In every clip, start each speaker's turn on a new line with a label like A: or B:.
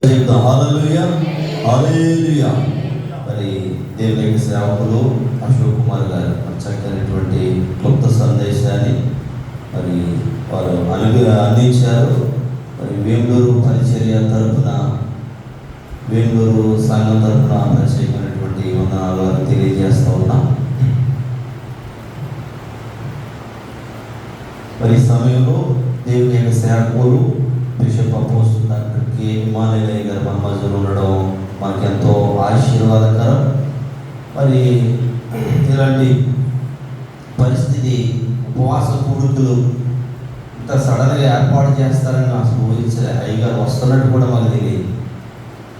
A: హల్లెలూయా హల్లెలూయా. మరి దేవుని యొక్క సేవకులు అశోక్ కుమార్ గారు చక్కనటువంటి క్లుప్త సందేశాన్ని మరి వారు అందించారు. మరి వేమూరు పరిచర్య తరపున, వేమూరు సంఘం తరపున ప్రత్యేకమైనటువంటి వందనాలు వారు తెలియజేస్తూ ఉన్నాం. మరి ఈ సమయంలో దేవుని యొక్క సేవకులు బిషప్ అపోస్తలుడు డాక్టర్ కె ఇమ్మానుయేల్ గారు మన మధ్యలో ఉండడం మనకి ఎంతో ఆశీర్వాదకరం. మరి ఇలాంటి పరిస్థితి, ఉపవాస కూడుకులు ఇంత సడన్గా ఏర్పాటు చేస్తారని అసలు ఊహించలే. అయ్యగారు వస్తున్నట్టు కూడా మాకు తెలియదు.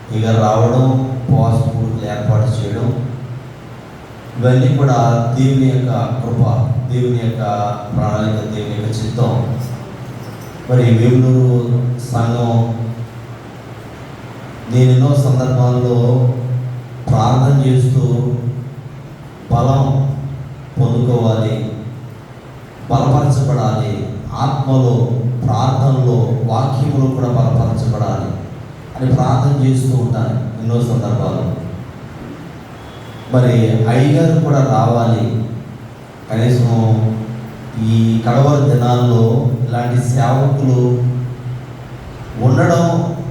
A: అయ్యగారు రావడం, ఉపవాస కూడుకులు ఏర్పాటు చేయడం, ఇవన్నీ కూడా దేవుని యొక్క కృప, దేవుని యొక్క ప్రణాళిక, దేవుని యొక్క చిత్తం. మరి వేమూరు సంఘం నేను ఎన్నో సందర్భాల్లో ప్రార్థన చేస్తూ బలం పొందుకోవాలి, బలపరచబడాలి, ఆత్మలో, ప్రార్థనలో, వాక్యములో కూడా బలపరచబడాలి అని ప్రార్థన చేస్తూ ఉంటాను ఎన్నో సందర్భాలు. మరి అయ్యగారు కూడా రావాలి, కనీసం ఈ కడవరి దినాల్లో ఇలాంటి సేవకులు ఉండడం,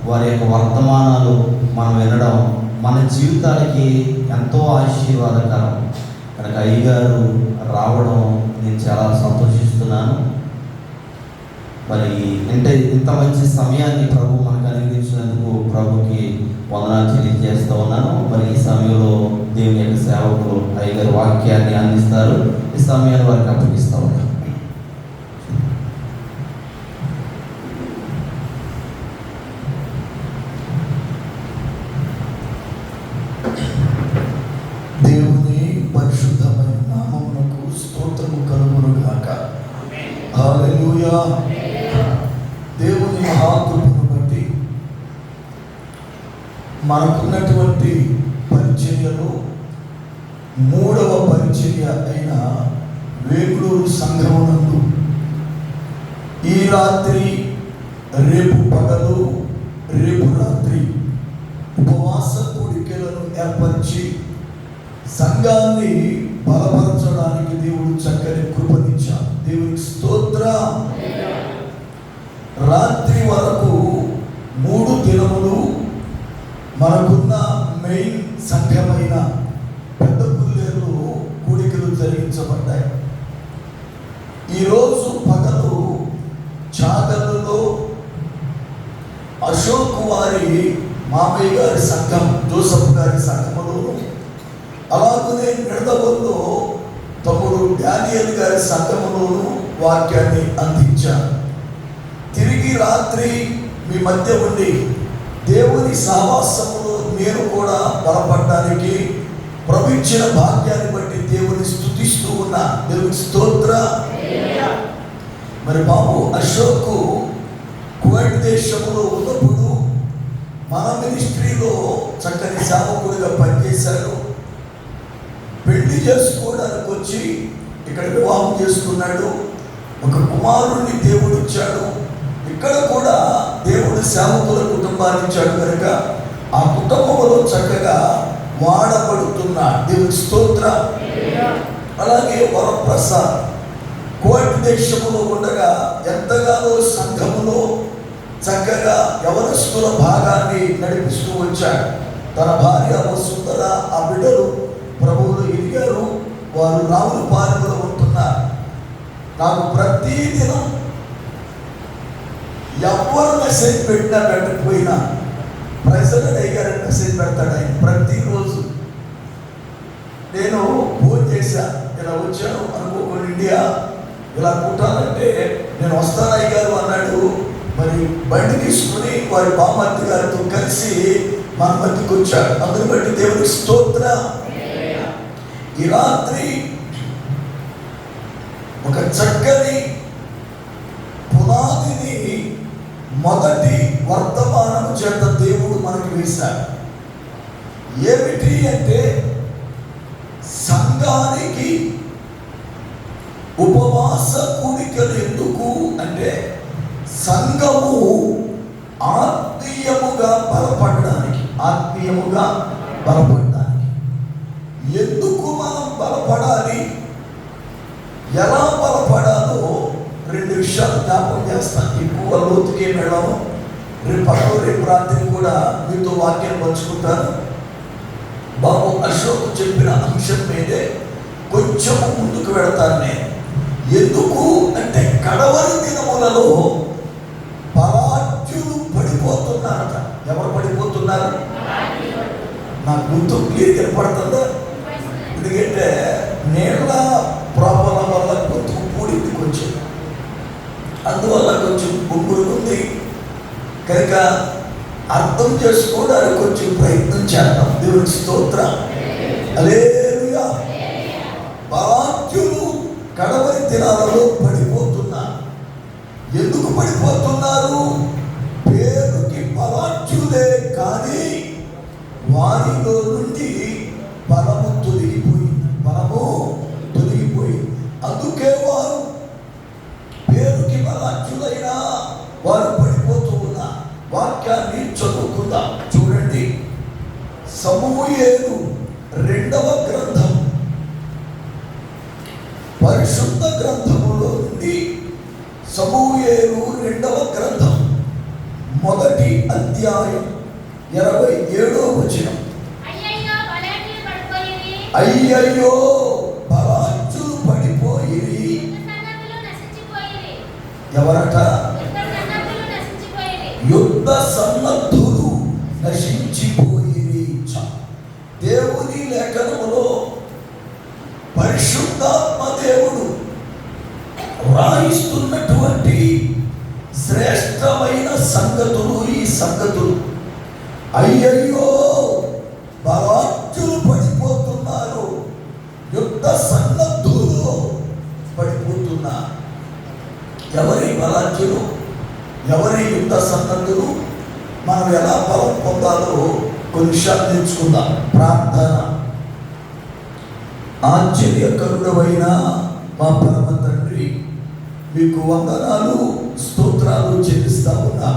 A: వారి యొక్క వర్తమానాలు మనం వినడం మన జీవితాలకి ఎంతో ఆశీర్వాదకరం. కనుక అయ్యగారు రావడం నేను చాలా సంతోషిస్తున్నాను. మరి ఇంత మంచి సమయాన్ని ప్రభు మనకు అనుగ్రహించినందుకు ప్రభుకి వందనాలు తెలియజేస్తూ ఉన్నాను. మరి ఈ సమయంలో దేవుని యొక్క సేవకులు అయ్యగారు వాక్యాన్ని అందిస్తారు. ఈ సమయాన్ని వారికి అప్పగిస్తూ ఉన్నాను.
B: దేవుని పరిశుద్ధమైన నామమునకు స్తోత్రము కలుగును గాక. హల్లెలూయా. దేవుని మహాకృపను బట్టి మనకున్నటువంటి పరిచర్యలో 3వ పరిచర్య అయిన వేమూరు సంఘమునందు ఈ రాత్రి, రేపు పగలు, రేపు రాత్రి ఉపవాస కూడికలను ఏర్పరిచి సంఘాన్ని బలపరచడానికి దేవుడు చక్కని కృపనిచ్చాడు. దేవునికి స్తోత్రం. రాత్రి వరకు 3 దినములు మనకున్న మెయిన్ సంఘమైన పెద్ద పుల్లేరులో కూడికలు జరిగించబడ్డాయి. ఈరోజు పగలు చాగల్లో అశోక్ వారి మామయ్య గారి సంఘం, జోసఫ్ గారి సంఘములోను, అలాగనే నిడదవల్లో తమ్ముడు డానియల్ గారి సంఘములోను వాక్యాన్ని అందించారు. తిరిగి రాత్రి మీ మధ్య ఉండి దేవుని సహవాసములో నేను కూడా బలపడడానికి ప్రభు ఇచ్చిన భాగ్యాన్ని బట్టి దేవుని స్తుతిస్తూ ఉన్నా. దేవుని స్తోత్రం. మరి బాబు అశోక్ కువైట్ దేశంలో ఉన్నప్పుడు మన మినిస్ట్రీలో చక్కని సేవకుడిగా పనిచేశాడు. పెళ్లి చేసుకోవడానికి వచ్చి ఇక్కడ వివాహం చేసుకున్నాడు. ఒక కుమారుణ్ణి దేవుడు ఇచ్చాడు. ఇక్కడ కూడా దేవుడు సేవకుల కుటుంబాన్ని ఇచ్చాడు కనుక ఆ కుటుంబంలో చక్కగా వాడబడుతున్నాడు. దేవుని స్తోత్రం. అలాగే వరప్రసాద్ కువైట్ దేశంలో ఉండగా ఎంతగానో సంఘములో చక్కగా యవనస్తుల భాగాన్ని నడిపిస్తూ వచ్చాడు. తన భార్య వసుంధర, ఆ బిడ్డలు ప్రభువులు ఎదిగారు. వారు రావులపాలెంలో ఉంటున్నారు. నాకు ప్రతిదినం ఎవరు మెసేజ్ పెట్టినా పెట్టకపోయినా ప్రెసిడెంట్ అయ్యారని మెసేజ్ పెడతాడు ఆయన ప్రతిరోజు. నేను ఫోన్ చేశా, ఇలా వచ్చాను అనుకోకుండా ఇండియా, ఇలా కుట్టాలంటే నేను వస్తాను అయ్యారు అన్నాడు. మరి బండి తీసుకుని వారి బామ్మర్తి గారితో కలిసి మన మధ్యకి వచ్చాడు. అందుని బట్టి దేవునికి స్తోత్రం. ఈ రాత్రి ఒక చక్కని పునాదిని మొదటి వర్తమానం చేత దేవుడు మనకు వేశాడు. ఏమిటి అంటే సంఘానికి ఉపవాస కూడికలు ఎందుకు అంటే సంఘము ఆత్మీయముగా బలపడాలి. ఆత్మీయముగా బలపడడానికి. ఎందుకు మనం బలపడాలి, ఎలా బలపడాలో 2 విషయాలు జ్ఞాపకం చేస్తాను. ఎక్కువ లోతుకి వెళ్ళాము. రేపు రాత్రి కూడా మీతో వాక్యం పంచుకుంటాను. బాబు అశోక్ చెప్పిన అంశం మీదే కొంచెం ముందుకు వెళతాను నేను. ఎందుకు అంటే కడవరి దినములలో బలాఢ్యులు పడిపోతున్నారట. ఎవరు పడిపోతున్నారు? నాకు గుర్తు క్లియర్ కనపడుతుందా? ఎందుకంటే నీళ్ళ ప్రాబ్లం వల్ల గొంతుకు పూడింది కొంచెం, అందువల్ల కొంచెం బొంగులు ఉంది కనుక అర్థం చేసుకోవడానికి కొంచెం ప్రయత్నం చేద్దాం. దేవునికి స్తోత్రం. హల్లెలూయా. బలాఢ్యులు కడవరి దినాలలో పడిపోతున్నారు. ఎందుకు పడిపోతున్నారు? పేరుకి బలాఢ్యులే కానీ వారిలో నుండి బలము తొలగిపోయింది. అందుకే వారు పేరుకి బలాఢ్యులైనా వారు పడిపోతూ ఉన్నారు. వాక్యాన్ని చదువుకుందాం. చూడండి, సమూయేలు 2వ గ్రంథం, పరిశుద్ధ గ్రంథములో నుండి సమూయేలు 2వ గ్రంథం 1వ అధ్యాయం 27వ వచనం. అయ్యయ్యో బలాఢ్యులు పడిపోయిరి. ఎవరట? యుద్ధ సన్నద్ధులు నశించిపోయిరి. దేవుని లేఖనములో పరిశుద్ధాత్మ దేవుడు రాయిస్తున్నటువంటి శ్రేష్టమైన సంగతులు ఈ సంగతులు. అయ్యయ్యో బలాఢ్యులు పడిపోతున్నారు, యుద్ధ సన్నద్ధులు పడిపోతున్నారు. ఎవరి బలాఢ్యులు, ఎవరి యుద్ధ సన్నద్ధులు? మనం ఎలా బలం పొందాలో కొన్ని విషయాలు నేర్చుకుందాం. ప్రార్థన. ఆశ్చర్యకరుడవైన మా పరమ తండ్రి, మీకు వందనాలు స్తోత్రాలు చెల్లిస్తా ఉన్నా.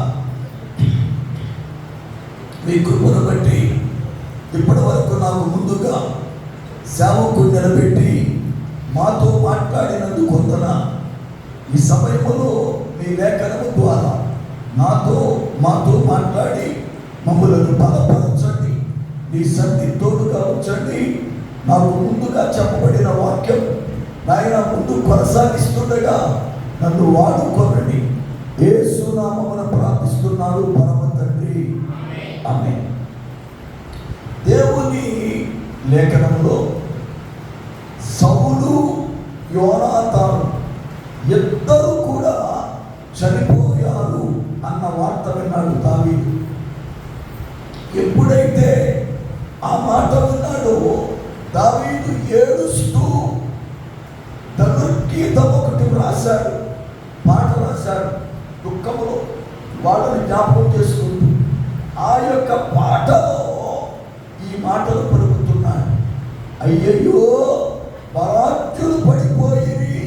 B: మీ కృపను బట్టి ఇప్పటి వరకు నాకు ముందుగా సేవకు నిలబెట్టి మాతో మాట్లాడినందుకు వందనాలు. ఈ సమయంలో మీ లేఖనము ద్వారా మాతో మాట్లాడి మమ్మలను బలపరచండి. నీ సన్ని తోడుగా ఉంచండి. నాకు ముందుగా చెప్పబడిన వాక్యం నాయన ముందు కొనసాగిస్తుండగా నన్ను వాడుకోనండి. యేసు నామమున ప్రార్థిస్తున్నాను పరమ తండ్రి, ఆమేన్. దేవుని లేఖనంలో సౌలు, యోనాతాను ఇద్దరు కూడా చనిపోయారు అన్న వార్త విన్నాడు దావీదు. ఎప్పుడైతే ఆ మాట విన్నాడో దావీదు ఏడుస్తూ ధనుర్గీతం ఒకటి రాశాడు, పాట రాశాడు. దుఃఖంలో వాళ్ళని జ్ఞాపకం చేసుకుంటూ ఆ యొక్క పాటలో ఈ మాటలు పలుకుతున్నాడు. అయ్యయ్యో బలాఢ్యులు పడిపోయిరి,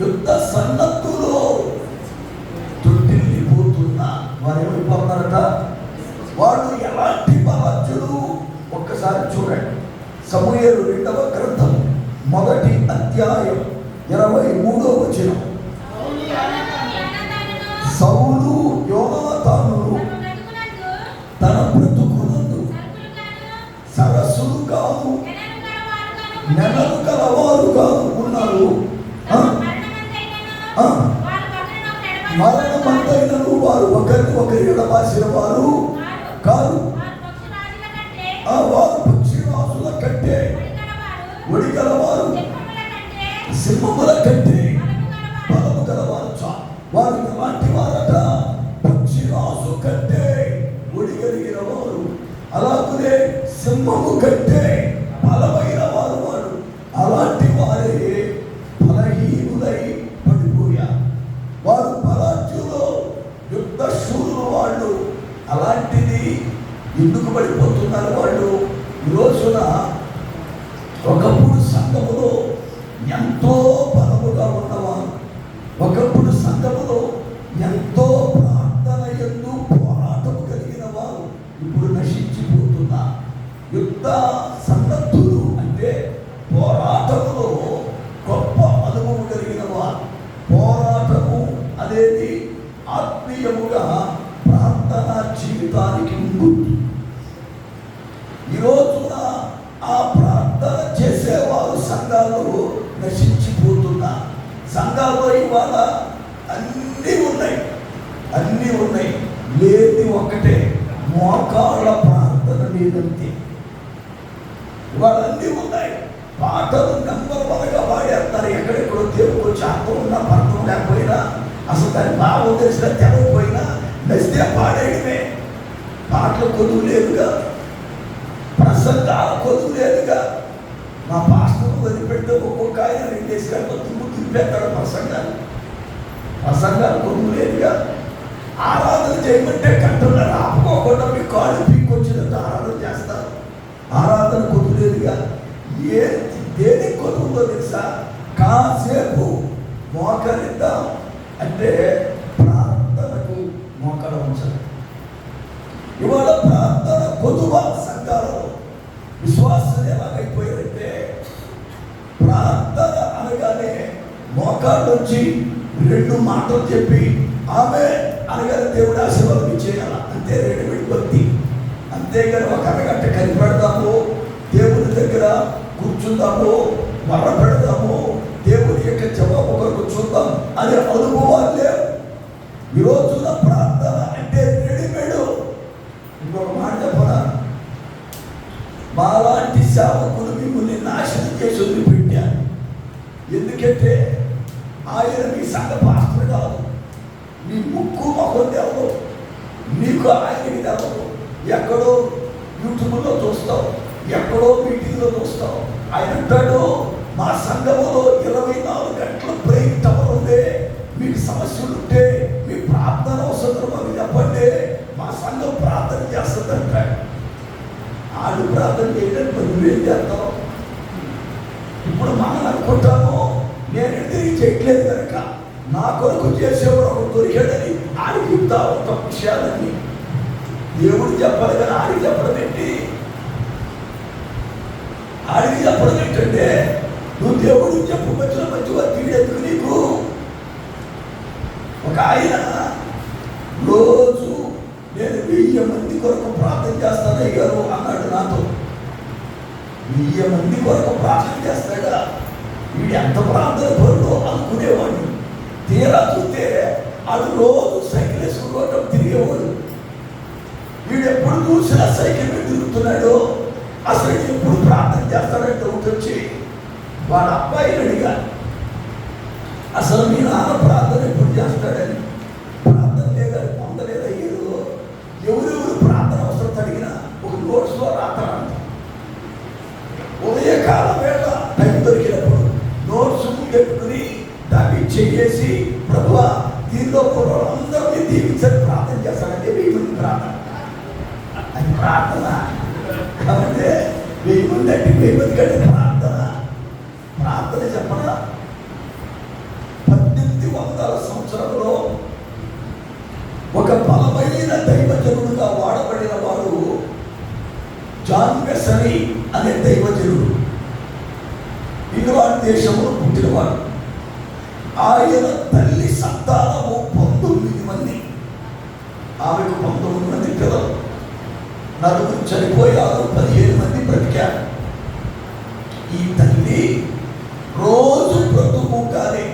B: యుద్ధ సన్నద్ధులు తొట్టిల్లిపోతున్నా. వారు ఏమైపోతున్నారట? వాళ్ళు ఎలాంటి బలాఢ్యులు? ఒక్కసారి చూడండి. సమూయేలు 2వ గ్రంథం 1వ అధ్యాయం 23వ వచనం. సౌలు యోనాతానులు తన బ్రతుకునందు సరస్సులు కాదు, నెలలు గలవారు కాదు ఉన్నారు. మరణమంతైనను వారు ఒకరిని ఒకరు ఎడబాసిన వారు కాదు. వారు పక్షిరాజుల కంటే, ఒడిగలవారు సింహముల కంటే బలము గలవారు. వారు ఎలాంటి వారట? పక్షిరాజు కంటే ఒడిగలిగిన వారు, అలాగే సింహము కంటే బలమైన వారు. వారు అలాంటి వారే బలహీనులై పడిపోయారు. వారు బలాఢ్యులు, యుద్ధ శూరులు వాళ్ళు. అలాంటిది ఎందుకు పడిపోతున్నారు వాళ్ళు? ఈ రోజున ఒకప్పుడు సంఘములో ఎంతో బలముగా ఉన్నవారు, ఒకప్పుడు సంఘములో ఎంతో ప్రార్థన యందు పోరాటం కలిగిన వారు ఇప్పుడు యుద్ధ సన్నద్ధులు అంటే పోరాటములో గొప్ప అనుభవం కలిగిన వారు. పోరాటము అనేది ఆత్మీయముగా ప్రార్థన జీవితానికి ముందు. ఈ రోజున ఆ ప్రార్థన చేసేవారు సంఘాలు నశించిపోతున్నారు. సంఘాల్లో ఇవాళ అన్నీ ఉన్నాయి, లేని ఒక్కటే మోకాళ్ళ ప్రార్థన లేదంతే. ఇవాళ అన్నీ ఉన్నాయి, పాటలు నెంబర్ వన్గా పాడేస్తారు. ఎక్కడెక్కడో దేవుడు వచ్చి అర్థం ఉన్నా అర్థం లేకపోయినా, అసలు దాని భావం తెలిసినా తెలవకపోయినా నచ్చితే పాడేయడమే. పాటలు కొలువు లేదుగా, ప్రసంగాలు కొలువు లేదుగా. మా పాస్టర్ వదిలిపెడితే ఒక్కొక్క ఆయన 2 గంటలు తిప్పేస్తాడు ప్రసంగాలు కొలువు లేదుగా. ఆరాధన చేయమంటే గంటలు ఆపుకోకుండా మీ కాళ్ళు పీక్కొచ్చినట్టు ఆరాధన చేస్తారు. ఆరాధన కొలువు లేదుగా. దేనికి కొలువుతో తెలుసా? కాసేపు మోకరిద్దాం అంటే ప్రార్థనకు మోకరం ఉంచాలి. ఇవాళ ప్రార్థన కొలువ సంఘాలలో విశ్వాసం ఎలాగైపోయారంటే, ప్రార్థన అనగానే మోకాళ్ళ నుంచి 2 మాటలు చెప్పి ఆమె అనగానే దేవుడు ఆశీర్వాదం ఇచ్చేయాల, అంతే. 2 భక్తి. అంతేగాని ఒక అరగంట కనిపెడదాము, దేవుని దగ్గర కూర్చుందాము, మర్ర పెడదాము, దేవుని యొక్క జవాబు కొరకు చూద్దాం అనే అనుభవాలు లేవు. ఈ రోజున ప్రార్థన అంటే రెడీమేడ్. ఇంకొక మాట చెప్పనా, మాలాంటి సేవకులు మిమ్మల్ని నాశనం చేసి వదిలిపెట్టారు. ఎందుకంటే ఆయన మీ సంఘ పాస్టర్ కాదు, నీ ముక్కు మొహం తెలదు, నీకు ఆయనకి తెలదు. ఎక్కడో యూట్యూబ్లో చూస్తావు, ఎక్కడో మీటింగ్లో చూస్తావు. ఆయన అంటాడు, మా సంఘములో 24 గంటల బ్రేక్ టవర్ ఉంది, మీకు సమస్యలు ఉంటే మీ ప్రార్థన అవసరం మాకు చెప్పండి, మా సంఘం ప్రార్థన చేస్తుంది అంటాడు. ఆడు ప్రార్థన చేయడానికి నువ్వేం చేస్తావు? ఇప్పుడు మనం అనుకుంటాను, నేను తిరిగి చేయట్లేదు కనుక నా కొరకు చేసేవాడు ఒక దొరికాడని ఆడికి చెప్తా ఒక విషయాలని. దేవుడు చెప్పాలి కానీ ఆడికి చెప్పడం ఏంటి? ఆడికి చెప్పడం ఏంటంటే, నువ్వు దేవుడికి చెప్పు, మంచిగా తీయడెందుకు నీకు? ఒక ఆయన రోజు నేను 1000 మంది కొరకు ప్రార్థన చేస్తాను అయ్యారు అన్నాడు నాతో. 1000 మంది కొరకు ప్రార్థన చేస్తాడా? వీడు ఎంత ప్రార్థన పరుడో అనుకునేవాడిని. తీరా చూస్తే అది రోజు సైకిల్ వేసుకుని తిరిగేవాడు. వీడు ఎప్పుడు చూసినా సైకిల్ మీద తిరుగుతున్నాడు. అసలు ఎప్పుడు ప్రార్థన చేస్తాడంటే వచ్చి వాడు అబ్బాయిని అడిగా, అసలు మీ నాన్న ప్రార్థన ఎప్పుడు చేస్తాడని. ప్రార్థన లేదా పొందలేదు అయ్యారు. ఎవరెవరు ప్రార్థన అవసరం అడిగినా ఒక నోట్స్లో రాస్తారంట. ఉదయకాలం వేళ టైం దొరికినప్పుడు నోట్స్ పెట్టుకుని దాన్ని చేసి, ప్రభువా దీనిలో కూడా అందరినీ దీవించని ప్రార్థన చేస్తాడంటే 1000 మంది ప్రార్థన. అది ప్రార్థన కాబట్టి 1000 మంది అంటే 1000 మంది కంటే ప్రార్థన చెప్పరా? 1800 సంవత్సరంలో ఒక బలమైన దైవజనుడుగా వాడబడిన వాడు జాన్ వెస్లీ అనే దైవజనుడు. ఇంగ్లాండ్ దేశంలో పుట్టినవాడు. ఆయన తల్లి సంతానము 19 మంది, ఆమెకు 19 మంది పిల్లలు. 4 చనిపోయారు, 15 మంది బ్రతికారు. ఈ తల్లి రోజు బ్రతుకుగానే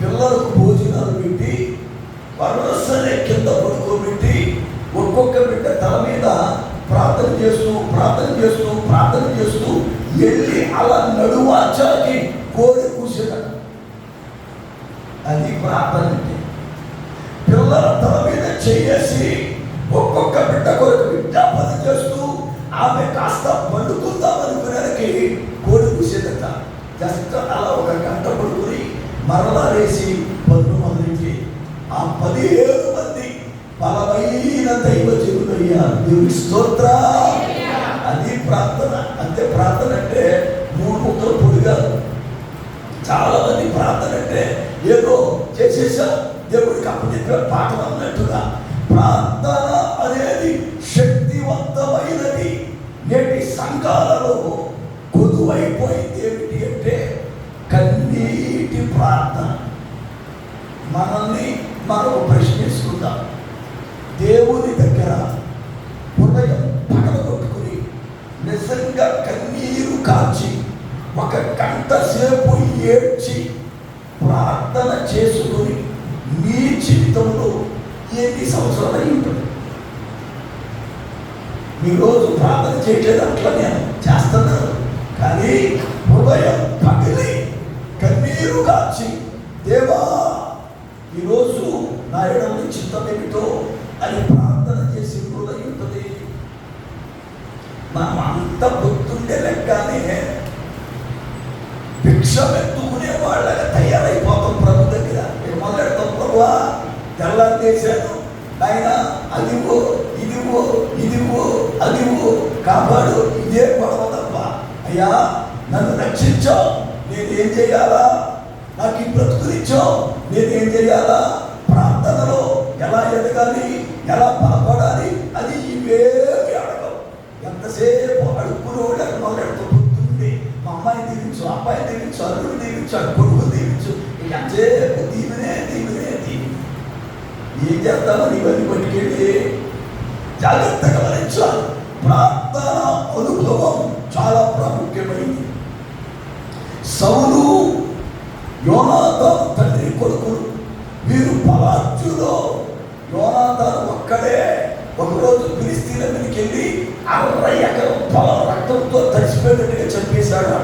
B: పిల్లలకు భోజనాలు పెట్టి వరసనే కింద పడుకోబెట్టి ఒక్కొక్క బిడ్డ తల మీద ప్రార్థన చేస్తూ వెళ్ళి అలా నడువాచాకి కోడి కూసేదట. అది ప్రార్థన అంటే. పిల్లల తల మీద చేసి ఒక్కొక్క బిడ్డ కొరకు విజ్ఞాపన చేస్తూ ఆమె కాస్త పండుకుందామనుకునేకి కోడి కూసేదట. జస్ట్ అలా 1 గంట పడుకుని మరలా వేసి పన్ను మొదలెట్టి ఆ 17 మంది బలమైన దైవజనులయ్యారు. దేవుని స్తోత్రం. అది ప్రార్థన. అంతే. ప్రార్థన అంటే 3 ముక్కలు పొడి కాదు. చాలా మంది ప్రార్థన అంటే ఏదో చేసేసాం దేవుడికి అప్పచెప్పే పాఠం అన్నట్టుగా. ప్రార్థన అనేది శక్తివంతమైనది. నేటి సంఘాలలో కొదువైపోయింది ఏమిటి అంటే కన్నీటి ప్రార్థన. మనల్ని మనం ప్రశ్నిస్తుందాం. దేవుని దగ్గర హృదయం పగలగొట్టుకుని నిజంగా కన్నీరు కాచి ఒక గంట సేపు ఏడ్చి ప్రార్థన చేసుకుని నీ జీవితంలో ఎన్ని సంవత్సరాలు అయి ఉంటుంది? ఈరోజు ప్రార్థన చేయట్లేదు, అట్లా నేను చేస్తున్నాను, కానీ హృదయం పగిలి కన్నీరు కాచి దేవా ఈరోజు నా ఎడమ చిత్తం ఏమిటో అని ప్రార్థన చేసి హృదయం ఉంటుంది. మనం అంత పొద్దుండే లెక్కనే భిక్షం ఎత్తుకునే వాళ్ళగా తయారైపోతాం ప్రభు దగ్గర. మీరు మొదలెడతాం, ప్రభువా తెల్లారి చేశాను ఆయన, అదివో ఇదివో ఇదివో అదివో కాపాడు, ఇదే గొడవ తప్ప. అయ్యా నన్ను రక్షించావు, నేనేం చేయాలా? నాకు ఈ బ్రతుకునిచ్చావు, నేనేం చేయాలా? ప్రార్థనలో ఎలా ఎదగాలి, ఎలా బలపడాలి అది ఇవేమి అడగవు. ఎంతసేపు అడుక్కునే వాళ్ళకి మొదలెడుతూ పొద్దుండి మా అమ్మాయి దీవించు, అబ్బాయి దీవించు, అల్లుడు దీవించు, కొడుకు దీవించు, ఎంతసేపు దీవెనే దీవెనే దీవి. ఏం చేస్తామని ఇవన్నీ పట్టుకెళ్ళి జాగ్రత్తగా వరించాలి. ప్రార్థన అనుభవం చాలా ప్రాముఖ్యమైంది. సౌలు యోనాతాను తండ్రి కొడుకులు, వీరు పలార్చులో యోనాతాను ఒక్కడే ఒకరోజు ఫిలిష్తీయుల మీదకి వెళ్ళి 60 ఎకరం పొలం రక్తంతో తడిసిపోయినట్టుగా చంపేశాడు.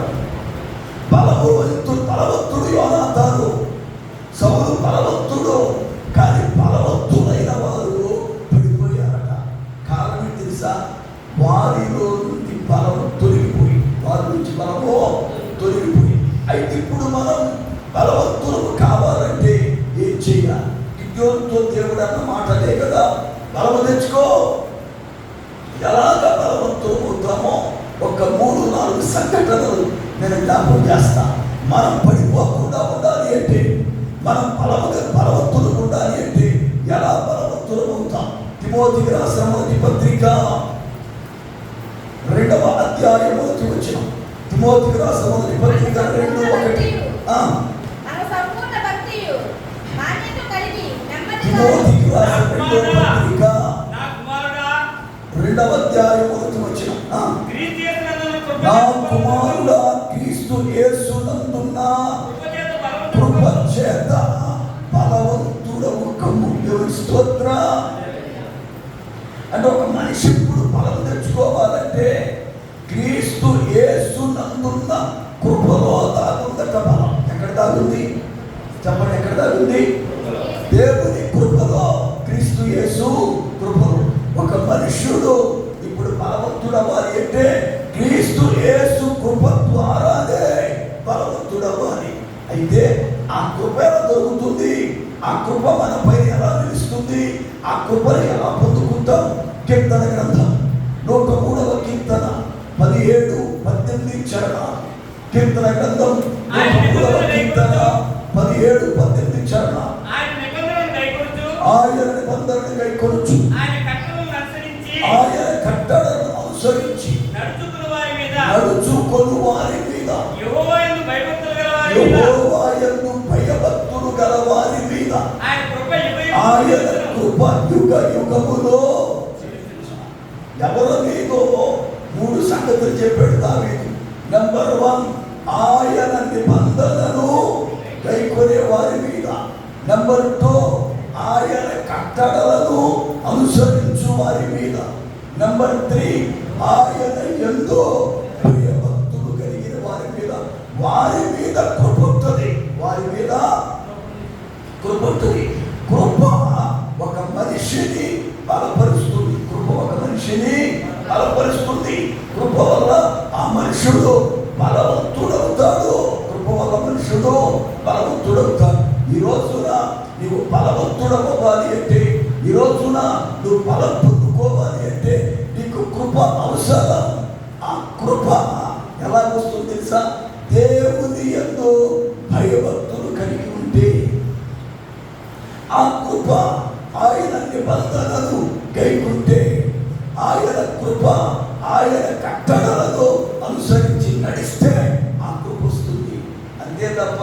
B: బలవంతుడు యోనాతాను. సౌలు బలవంతుడు, కానీ బలవంతులైన వారు పడిపోయారట. కారణం తెలుసా? వారిలో నుండి బలము తొలగిపోయి, వారి నుంచి బలము తొలగిపోయి. అయితే ఇప్పుడు మనం బలవంతులు కావాలంటే ఏం చేయాలి? గిద్యోనుతో దేవుడు అన్న మాటలే కదా, బలము తెచ్చుకో. ఎలాగ బలవంతులు అవుతామో ఒక 3-4 సంఘటనలు నేను జ్ఞాపకం చేస్తా. మనం పడిపోకుండా ఉండాలి అంటే, మనం బలవంతులు ఉండాలి అంటే ఎలా బలవంతులు అవుతాం? తిమోతికి రాసిన మొదటి పత్రిక 2వ అధ్యాయం 1వ వచనం. తిమోతికి రాసిన మొదటి పత్రిక 2:1. తిమోతికి రాసిన 2వ పత్రిక 2వ అధ్యాయం 1వ వచనం. నా కుమారుడా క్రీస్తు యేసునందున్న కృప చేత బలవంతుడవు కమ్ము. స్తోత్ర. అంటే ఒక మనిషి ఇప్పుడు బలం తెచ్చుకోవాలంటే క్రీస్తు యేసునందున్న కృపలో దాగుందట బలం. ఎక్కడ దాగుంది చెప్పండి? ఎక్కడ దాగుంది? దేవుని కృపలో, క్రీస్తు యేసు కృపలో. ఒక మనుష్యుడు ఇప్పుడు బలవంతుడవ్వాలి అంటే క్రీస్తు యేసు కృప ద్వారానే బలవంతుడవ్వాలి. అయితే ఆ కృప ఎలా దొరుకుతుంది? ఆ కృప మనపై ఎలా నిలుస్తుంది? ఆ కృపను ఎలా పొందుకుంటాం? కీర్తన గ్రంథం 103వ కీర్తన 17-18 చరణాలు. కీర్తన గ్రంథం 103వ కీర్తన 17-18 చరణాలు. ఆయన నిబంధనను గైకొనుచు, ఆయన కట్టడలను అనుసరించి నడుచుకొను వారి మీద, యెహోవా యందు భయభక్తులు గల వారి మీద ఆయన కృప యుగ యుగములో. ఎవరి మీదో 3 సంగతులు చెప్పాడు దావీదు. నంబర్ 1, ఆయన నిబంధనను గైకొనే వారి మీద. నంబర్ 2, ఆయన కట్టడలను అనుసరించు వారి మీద. నంబర్ 3, ఆయన యందు భయభక్తులు కలిగిన వారి మీద. వారి మీద కృప ఉంటుంది, వారి మీద కృప ఉంటుంది. కృప ఒక మనిషిని బలపరుస్తుంది. కృప ఒక మనిషిని బలపరుస్తుంది. కృప వల్ల ఆ మనుషుడు బలవంతుడవుతాడు. కృప వల్ల మనుషుడు బలవంతుడవుతాడు. ఈ రోజున నీవు బలవంతుడవ్వాలి అంటే, ఈ రోజున నువ్వు బలం పొందుకోవాలి అంటే నీకు కృప అవసరం. ఆ కృప ఎలా వస్తుంది తెలుసా? దేవుని యందు భయభక్తులు కలిగి ఉంటే. ఆ కృప ఆయన నిబంధనలు గైకుంటే, ఆయన కృప ఆయన కట్టడలను అనుసరించి నడిస్తే ఆ కృప వస్తుంది. అంతే తప్ప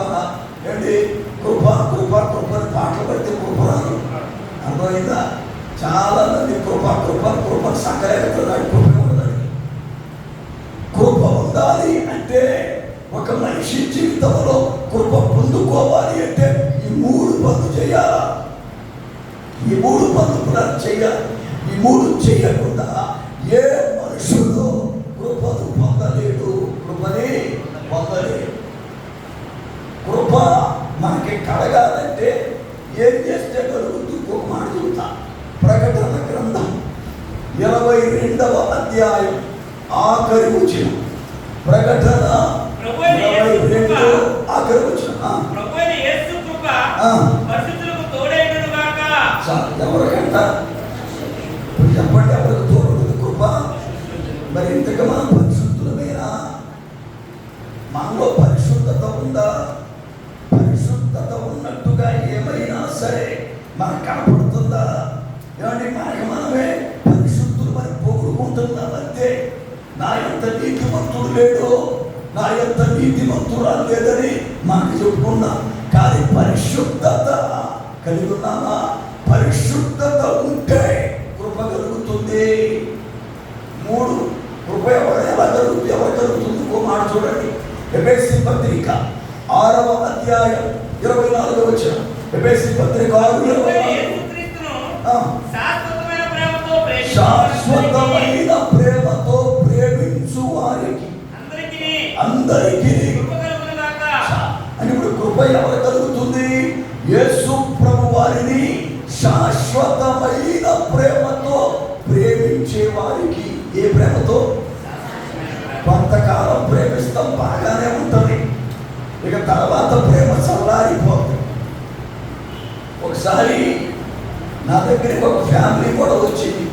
B: ఏంటి కృప కృప కృపని పాటలు పడితే కృప రాదు. అర్థమైందా? చాలా మంది కృప కృప కృపను సకలేకపోతున్నాడు. కృప ఉండదు. కృప ఉండాలి అంటే ఒక మనిషి జీవితంలో కృప పొందుకోవాలి అంటే ఈ 3 పనులు చేయాలి. ఈ 3 పనులు చేయాలి. ఈ 3 చేయకుండా ఏ మనుషుడు కృపను పొందలేడు. కృపని పొందలేడు. కృప మనకి కలగాలంటే ఏం చేస్తే కలుగుతుంది? ఒక మాట చూద్దా. ప్రకటన గ్రంథం 22వ అధ్యాయం ఆఖరి వచనం. ప్రకటన 22 ఆఖరి వచనం. ఎవరికంట చెప్పండి? ఎవరికి తోడుతుంది కృప? మరి ఇంతగా మనం పరిశుద్ధులమేనా? మనలో పరిశుద్ధత ఉందా? పరిశుద్ధత ఉన్నట్టుగా ఏమైనా సరే మనకు కనపడుతుందా? ఏమంటే మనకి మనమే పరిశుద్ధులు మరి పొగుడుకుంటున్నాం అంతే. నా ఎంత నీతిమంతుడు లేడు, నా ఎంత నీతిమంతురాలు లేదని మనకు చెప్పుకున్నాం. కానీ పరిశుద్ధత కలిగి ఉన్నామా? పరిశుద్ధత ఉంటే కృప కలుగుతుంది. 3 కృప ఎలా కలుగుతుంది? ఎవరు కలుగుతుంది? ఓ మాట చూడండి. ఎఫెసీ పత్రిక 6వ అధ్యాయం 24వ వచనం. ఎఫెసీ పత్రిక 6:24. శాశ్వతమైన ప్రేమతో ప్రేమించు వారికి అందరికీ అని. ఇప్పుడు కృప ఎవరు కలుగుతుంది? యేసు ప్రభు వారిని శాశ్వతమైన ప్రేమతో ప్రేమించే వారికి. ఏ ప్రేమతో? కొంతకాలం ప్రేమిస్తాం, బాగానే ఉంటుంది. ఇక తర్వాత ప్రేమ చల్లారిపోతుంది. ఒకసారి నా దగ్గరికి ఒక ఫ్యామిలీ కూడా వచ్చింది.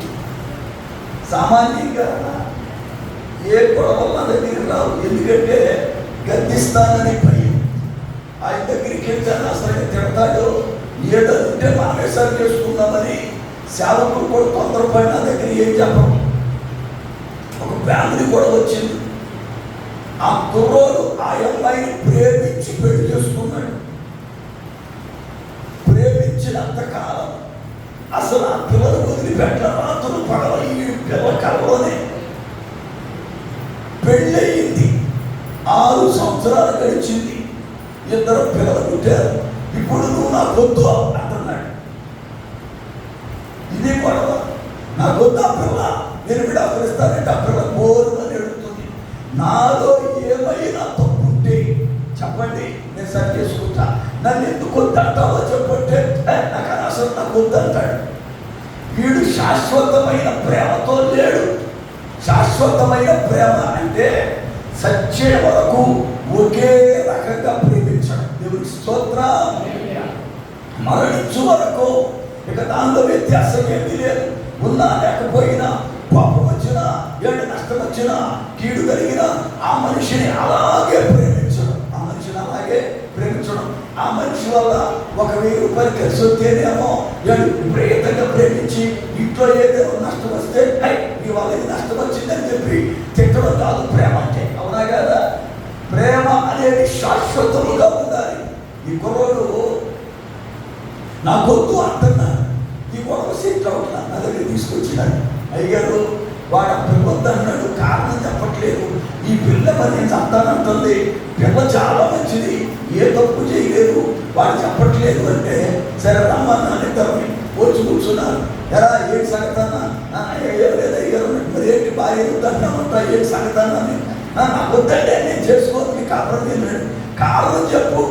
B: సామాన్యంగా ఏ గొడవ నా దగ్గరికి రావు, ఎందుకంటే గద్దిస్తానని భయం. ఆయన దగ్గరికి వెళ్తాను, అసలు తిడతాడు. ఏదంటే మానేసారి చేసుకుందామని సేవకులు కూడా తొందరపడి నా దగ్గర ఏం చెప్పరు. ఒక ఫ్యామిలీ కూడా వచ్చింది. ఆ కుర్రోడు ఆ అమ్మాయిని ప్రేమించి పెళ్లి చేసుకున్నాడు. ప్రేమించినంతకాలం అసలు ఆ పిల్లలు వదిలిపెట్ట రాత్రులు పడవ ఈ పిల్లల కలలోనే పెళ్ళయింది. 6 సంవత్సరాలు గడిచింది. 2 పిల్లలు పుట్టారు. ఇప్పుడు నువ్వు నా వద్దు అంటున్నాడు. ఇది గొడవ. నా వద్దు ఆ పిల్ల, నేను విడాకులిస్తానంటే ఆ పిల్ల బోరుమని అడుగుతుంది. నాలో ఏమైనా తప్పు ఉంటే చెప్పండి, నేను సరి చేసుకుంటా. నన్ను ఎందుకు వద్దంటావో చెప్పంటే నాకు అసలు నాకు వద్దంటాడు. వీడు శాశ్వతమైన ప్రేమతో లేడు. శాశ్వతమైన ప్రేమ అంటే సచ్చే వరకు ఒకే రకంగా ప్రేమించడం. దేవునికి స్తోత్రం. మరణించు వరకు ఇక దానిలో వ్యత్యాసం ఏమీ లేదు. ఉన్నా లేకపోయినా, పాపం వచ్చినా, ఏడు నష్టం వచ్చినా, కీడు కలిగినా ఆ మనిషిని అలాగే ప్రేమించడం. ఆ మనిషిని అలాగే ప్రేమించడం. ఆ మనిషి వల్ల 1000 రూపాయలు కలిసి వస్తేనేమో విపరీతంగా ప్రేమించి ఇంట్లో ఏదైనా నష్టం వస్తే మీ వాళ్ళకి నష్టం వచ్చిందని చెప్పి తిట్టడం కాదు ప్రేమ అంటే. అవునా కదా? ప్రేమ అనేది శాశ్వతముగా ఉండాలి. ఈ కుర్రోడు నాకొద్దు అంటున్నాను. ఈ గొడవ సెట్ అవుతున్నా నా దగ్గర తీసుకొచ్చినాడు. అయ్యారు వాడు ఆ పిల్ల వద్దన్నాడు, కారణం చెప్పట్లేదు. ఈ పిల్ల మరి నేను చంతానంటుంది. పిల్ల చాలా మంచిది, ఏ తప్పు చేయలేదు, వాడు చెప్పట్లేదు అంటే సరే రమ్మన్నాను. ఇద్దరు వచ్చి కూర్చున్నారు. ఎలా ఏంటి సంగతన్నా? ఏం లేదా అయ్యారు. మరి ఏంటి భార్య వద్దన్నామంటా, ఏంటి సంగతన్నా? నాకు వద్దంటే నేను చేసుకోను, మీ కారణం తిన్నాడు. కారణం చెప్పు,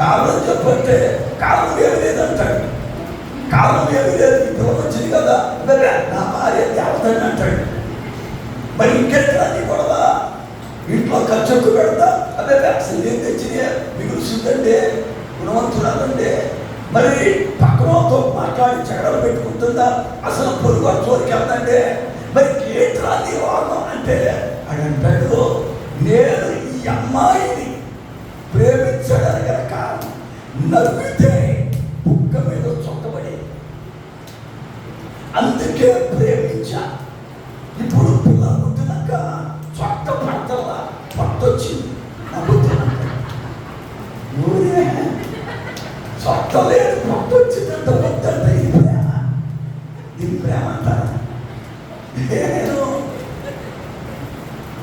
B: కారణం చెప్పంటే కారణం ఏమి లేదంటాడు. కారణం ఏమి లేదు, ఈ పిల్ల వచ్చింది కదా, నా భార్య దేవతని అంటాడు. మరి ఇంకెట్లా నీ గొడవ? ఇంట్లో ఖర్చుకు పెడతా, అదే అసలు ఏం తెచ్చినా మిగులుస్తుందంటే, గుణవంతురాలంటే. మరి పక్కనతో మాట్లాడి చెగడలు పెట్టుకుంటుందా? అసలు పొరుగు చోరికి వెళ్తాంటే మరి ఏంట్రా నీ వాదం అంటే అడంటాడు, నేను ఈ అమ్మాయిని ప్రేమించడానికి కారణం నవ్వితే బుక్క మీద చొక్కబడి అందుకే ప్రేమించా. ఇప్పుడు పిల్ల నేను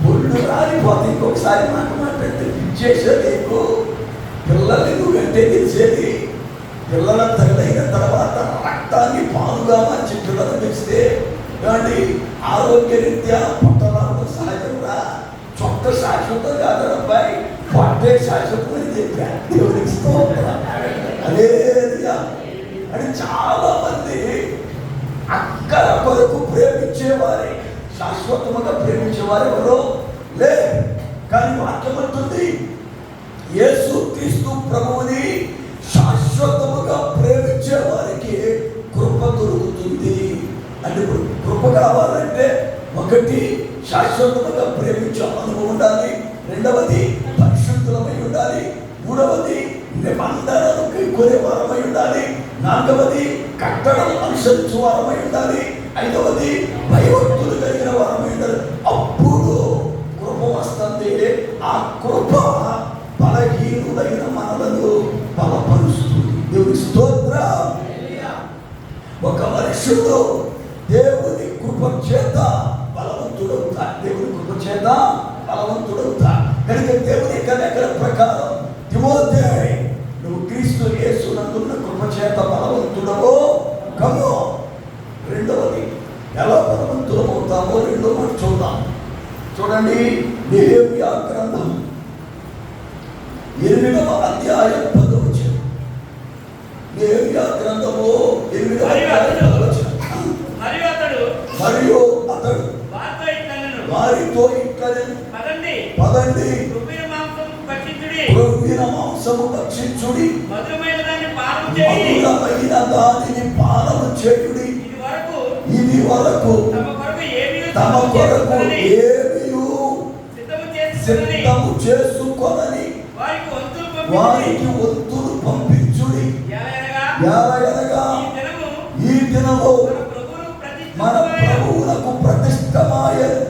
B: ఒళ్ళు రాలిపోతే ఇంకొకసారి మాట మాట్లాడితే ఇచ్చేసేది ఎక్కువ పిల్లల్ని నువ్వంటే తెలిసేది. పిల్లల తల్లి తర్వాత రక్తాన్ని పాలుగా మార్చి పిల్లలు పెంచితే కానీ ఆరోగ్యరీత్యా పొట్టలాగా సహజంగా చొక్క శాశ్వతం కాదు అబ్బాయి, పొట్టే శాశ్వతం అని చెప్పాను. దేవుడికి స్తోత్రం. హల్లెలూయా. అని చాలా మంది అక్కల కొరకు ప్రేమించేవారే, శాశ్వతముగా ప్రేమించేవారు ఎవరో లేదు. కానీ వాక్యం అంటుంది యేసు క్రీస్తు ప్రభువుని శాశ్వతముగా ప్రేమించే వారికి కృప దొరుకుతుంది. అంటే ఇప్పుడు కృప కావాలంటే ఒకటి శాశ్వతముగా ప్రేమించే అనుభవం ఉండాలి, రెండవది పరిశుద్ధులమై ఉండాలి, మూడవది నిబంధనలు కైకొనే వారమై ఉండాలి, నాలుగవది కట్టడలు అనుసరించే వారమై ఉండాలి, ఐదవది భయభక్తులు కలిగిన వారమై ఉండాలి. అప్పుడు కృప వస్తుంది. ఆ కృప బలహీనులైన మనలను బలపరుస్తుంది. దేవుని స్తోత్రం. ఒక మనుషుడు దేవుని కృప చేత బలవంతుడవుతా, దేవుని కృప చేత బలవంతుడవుతా. కనుక దేవుని ఎక్కడ ప్రకారం తిమోథేయు నువ్వు క్రీస్తు యేసునందున్న కృప చేత బలవంతుడవో కమో. రెండవది ఎలా బలవంతులమవుతామో రెండో మాట చూద్దాం. చూడండి, నెహెమ్యా గ్రంథం 8వ అధ్యాయం 10వ వచనం. నెహెమ్యా గ్రంథము 8వ అధ్యాయం 10వ వచనం. మరియు అతడు వారితో ఇట్లనెను, పదండి క్రొవ్విన మాంసము భక్షించుడి, మధురమైన దానిని పానము చేయుడి, ఇది వరకు తమ కొరకు ఏమీయు సిద్ధము చేసుకొనని వారికి వంతులు పంపించుడి. ఎలాగనగా ఈ దినము మన ప్రభువునకు ప్రతిష్టమాయను,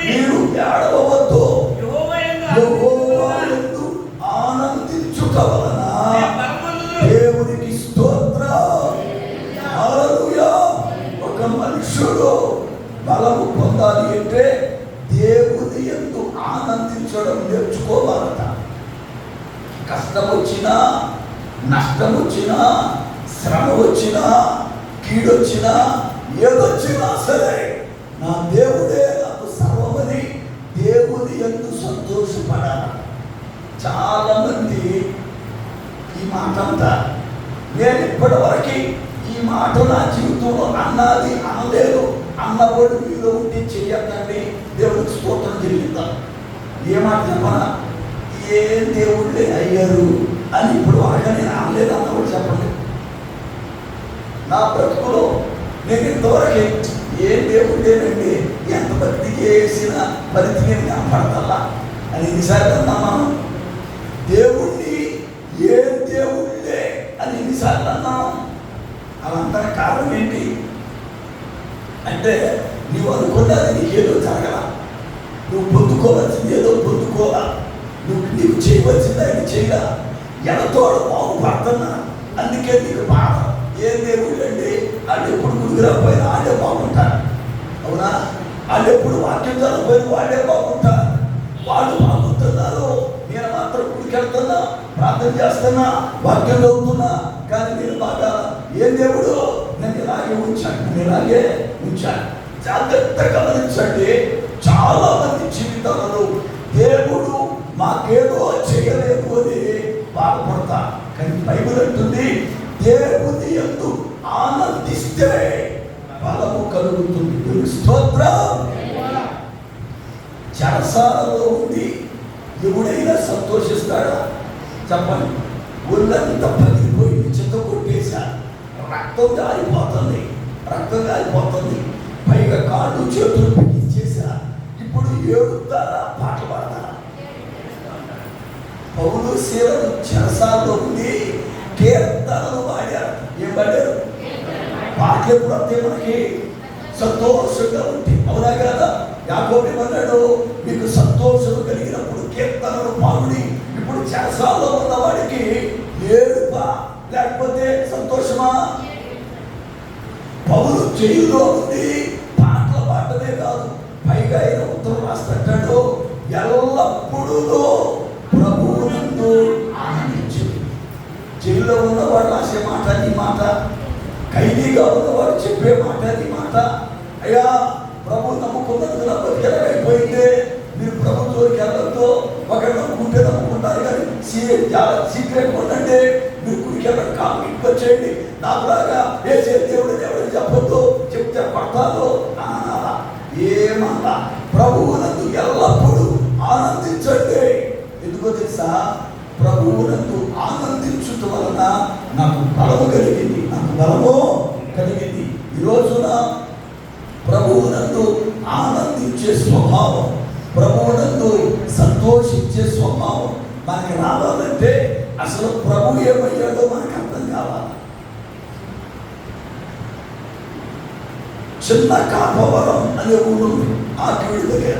B: మీరు ఏడవవద్దు, యెహోవా యందు ఆనందించుట వలన దేవునికి స్తోత్రం. హల్లెలూయా. ఒక మనుషుడు బలము పొందాలి అంటే దేవుని యందు ఆనందించడం నేర్చుకోవాలట. కష్టం వచ్చినా, నష్టం వచ్చినా, శ్రమ వచ్చినా, కీడొచ్చినా, ఏదొచ్చినా సరే నా దేవుడే నాకు సర్వమని దేవుని యందు సంతోషపడాలి. చాలా మంది ఈ మాట అంటారు. నేను ఇప్పటి వరకు ఈ మాట నా జీవితంలో అన్నది అనలేదు. అన్నవాడు మీలో ఉండి చెయ్యకండి, దేవుడికి స్తోత్రం చెల్లిద్దాం. ఏ మాట చెప్పనా? ఏ దేవుళ్ళే అయ్యారు అని ఇప్పుడు వరకు నేను అనలేదు అన్నవాడు చెప్పండి. నా బ్రతుకులో నేను ఇంతవరకు ఏ దేవుడేనండి, ఎంత భక్తి చేసిన పరిస్థితి నేను కనపడతల్లా అని ఎన్నిసార్లు అన్నా మనం. దేవుణ్ణి ఏ దేవుళ్ళే అని ఎన్నిసార్లు అన్నాం. అలంతా కారణం ఏంటి అంటే నువ్వు అనుకున్నది నీకేదో జరగల, నువ్వు పొందుకోవాల్సింది ఏదో పొందుకోవాలా, నీకు చేయవలసింది ఆయన చేయగా ఎడతోడు బాగుపడుతున్నా, అందుకే నీకు బాధ. ఏ దేవుళ్ళు అండి, వాళ్ళు ఎప్పుడు గుడిగిరాపోయినా వాళ్ళే బాగుంటారు. అవునా? వాళ్ళు ఎప్పుడు వాక్యం చదవపోయిన వాళ్ళే బాగుంటారు. వాళ్ళు బాగుంటున్నారు, నేను మాత్రం గుడికి వెళ్తున్నా, ప్రార్థన చేస్తున్నా, వాక్యం చదువుతున్నా, కానీ నేను బాగా ఏ దేవుడు నన్ను ఇలాగే ఉంచాడు, నన్ను ఇలాగే ఉంచాడు. జాగ్రత్తగా గమనించండి. చాలా మంది జీవితాలలో దేవుడు మాకేదో చేయలేదు అని బాధపడతా, కానీ బైబిల్ అంటుంది దేవుని యందు ఆనందిస్తే బలము కలుగుతుంది. స్తోత్రం. చెరసాలలో ఉండి ఎవడైనా సంతోషిస్తాడా చెప్పండి? ఒళ్ళంతా పగిలిపోయింది, చెత్త కొట్టేశా, రక్తం గారిపోతుంది, పైగా కాళ్ళు చేతులు బిగించేసా. ఇప్పుడు ఏడుతారా, పాటలు పాడతారా? పౌలు శీలను చెరసాలలో ఉండి కీర్తనలు పాడారు. ఏం పాడారు? పాటలు ఎప్పుడు వస్తే మనకి సంతోషంగా ఉంటాయి. అవునా కదా? యాకోబు ఏమన్నాడు? మీకు సంతోషం కలిగినప్పుడు కీర్తనలు పాడుడి. ఇప్పుడు చెరసాలలో ఉన్న వాడికి ఏడుపా లేకపోతే సంతోషమా? పౌలు జైల్లో ఉండి పాటలు రాసి పెట్టాడు, ఎల్లప్పుడూ ప్రభువునందు ఆనందించు. జైల్లో ఉన్నవాడు రాసే మాట నీ మాట, ఖైదీగా ఉన్నవాడు చెప్పే మాట నీ మాట. అయ్యా ప్రభు నమ్ముకున్నందుకు నా బతికెలైపోయిందే, మీరు ప్రభుత్వానికి వెళ్ళొద్దు. ఒకరు నమ్ముకుంటే నమ్ముకుంటారు కానీ చాలా సీక్రెట్ ఉండండి. మీరు గుడికి వెళ్ళండి, కామెంట్ వచ్చేయండి. నాకులాగా వేసే దేవుడు ఎవరికి చెప్పొద్దు, చెప్తే పడతాను అనాలా ఏమన్నా. ప్రభువునందు ఎల్లప్పుడూ ఆనందించండి. ఎందుకో తెలుసా? ప్రభువునందు ఆనందించుట వలన నాకు బలము కలిగింది, నాకు బలము కలిగింది. ఈ రోజున ప్రభువునందు ఆనందించే స్వభావం, ప్రభువునందు సంతోషించే స్వభావం మనకి రావాలంటే అసలు ప్రభు ఏమయ్యాడో మనకు అర్థం కావాలి. చిన్న కాపవరం అనే ఊరు ఆకివీడి దగ్గర,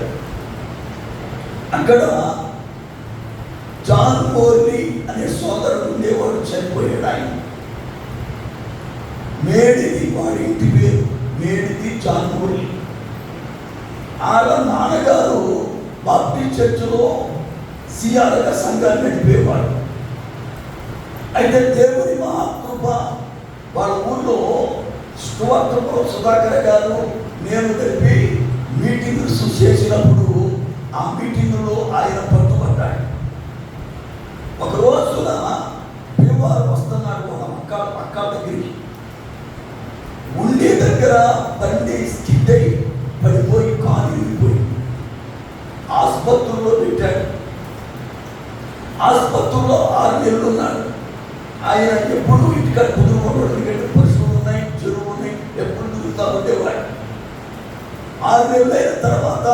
B: అక్కడ జాన్ మోర్లీ అనే సోదరుడు ఉండేవాడు, చనిపోయాడు. ఆయన మేడిది వాడి ఇంటి పేరు, మేడిది జాన్ మోర్లీ. వాళ్ళ నాన్నగారు బాప్టిస్ట్ చర్చిలో సిఆర్గా సంఘాన్ని నడిపేవాడు. అయితే దేవుని మహాకృప, వాళ్ళ ఊళ్ళో స్టువర్ట్పురం సుధాకర్ గారు నేను కలిపి మీటింగ్స్ చేసినప్పుడు ఆ మీటింగులో ఆయన పట్టుబడ్డాడు. ఒక రోజున భీమవరం వస్తున్నాడు అక్క దగ్గరికి. ఉండే దగ్గర బండి స్కిడ్ అయి పడిపోయి కాలు విరిగిపోయి ఆసుపత్రిలో పెట్టాడు. ఆసుపత్రిలో 6 నెలలు ఉన్నాడు. ఆయన ఎప్పుడు ఇంటికాడ కుదురుకోవడం, ఎందుకంటే పశువులు ఉన్నాయి, చెరువులు ఉన్నాయి, ఎప్పుడు తిరుగుతూ ఉండేవాడు. 6 నెలలు అయిన తర్వాత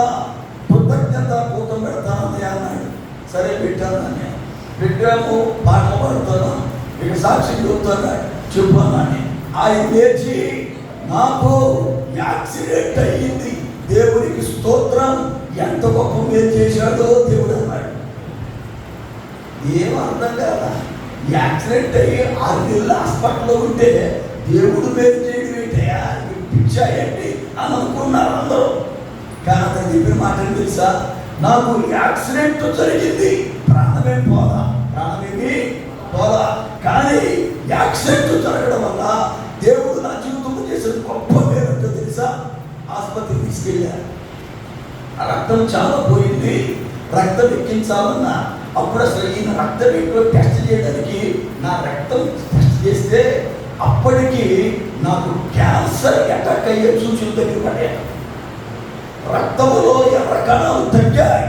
B: కృతజ్ఞత కూతం పెడతానని అన్నాడు. సరే పెట్టానని పెట్టాము, పాటలు పాడుతాను, ఇక సాక్షి చెబుతున్నాడు, చెప్పానని. ఆయన లేచి నాకు యాక్సిడెంట్ అయ్యింది, దేవునికి స్తోత్రం, ఎంత గొప్ప మేలు చేశాడో దేవుడు అన్నాడు. ఏం అర్థం కదా? యాక్సిడెంట్ అయ్యి 6 నెలలు హాస్పిటల్లో ఉంటే దేవుడు మేలు చేయడం ఏంటయ్యా, పిచ్చాయండి అని అనుకున్నారు అందరూ. కానీ అతను చెప్పిన మాట ఏం తెలుసా? నాకు యాక్సిడెంట్ జరిగింది, ప్రాణమేమి పోదా, కానీ యాక్సిడెంట్ జరగడం వల్ల దేవుడు నా జీవితంలో చేసిన గొప్ప మేలు తెలుసా? ఆసుపత్రికి తీసుకెళ్ళారు. ఆ రక్తం చాలా పోయింది, రక్తం ఎక్కించాలన్నా. అప్పుడు అసలు ఈయన రక్తం ఎక్కువ టెస్ట్ చేయడానికి నా రక్తం టెస్ట్ చేస్తే అప్పటికి నాకు క్యాన్సర్ అటాక్ అయ్యే సూచనలు దగ్గర పడ్డాయి. రక్తంలో ఎర్ర కణాలు తగ్గాయి,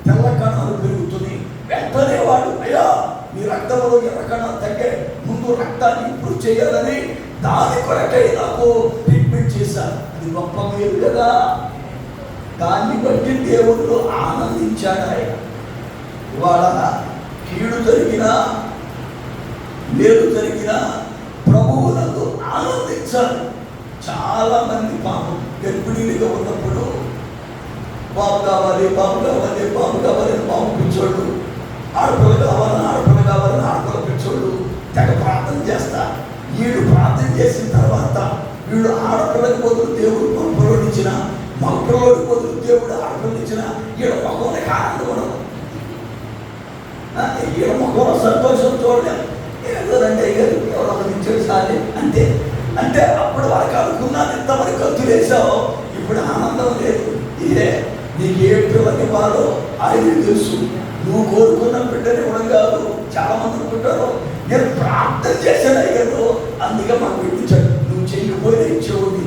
B: తెల్ల కణాలు పెరుగుతుంది. వెంటనే వాడు, అయ్యా మీ రక్తంలో ఎర్ర కణాలు తగ్గాయి, ముందు రక్తాన్ని ఇంప్రూవ్ చేయాలని దాని కొరకై నాకు ట్రీట్మెంట్ చేశారు. అది గొప్ప మేలు కదా. దాన్ని బట్టి దేవుడు ఆనందించాడు. ఆయన ఇవాళ కీడు జరిగినా మేలు జరిగినా ప్రభువునందు ఆనందించాలి. చాలా మంది పాపం గర్భిణీలుగా ఉన్నప్పుడు బాబు కావాలి బాబు పిచ్చోళ్ళు, ఆడపిల్ల కావాలని ఆడపిల్ల పిచ్చోళ్ళు తెగ ప్రార్థన చేస్తా. వీడు ప్రార్థన చేసిన తర్వాత వీడు ఆడపిల్లకి బదులు దేవుడు మగపిల్లడు ఇచ్చిన, మగపిల్లడికి బదులు దేవుడు ఆడపిల్లలు ఇచ్చిన, వీడు మగవాళ్ళకి ఆనందం ఉండదు. ఈడ మగవాళ్ళ సంతోషం చూడలేదు. ఏదంటే ఎవరో ఇచ్చాడు సాలి అంతే. అంటే అప్పుడు వాళ్ళకి అనుకున్నాను, ఇంతమంది ఖర్చు వేసావు, ఇప్పుడు ఆనందం లేదు. ఇదే నీకు ఏ పిల్లకి ఇవ్వాలో ఆయన తెలుసు. నువ్వు కోరుకున్న బిడ్డని ఇవ్వడం కాదు. చాలా మంది అనుకుంటారు నేను ప్రార్థన చేశాను అయ్యాను అందుకే మాకు పెట్టించాడు, నువ్వు చేయకపోయినా ఇచ్చేవాడిని.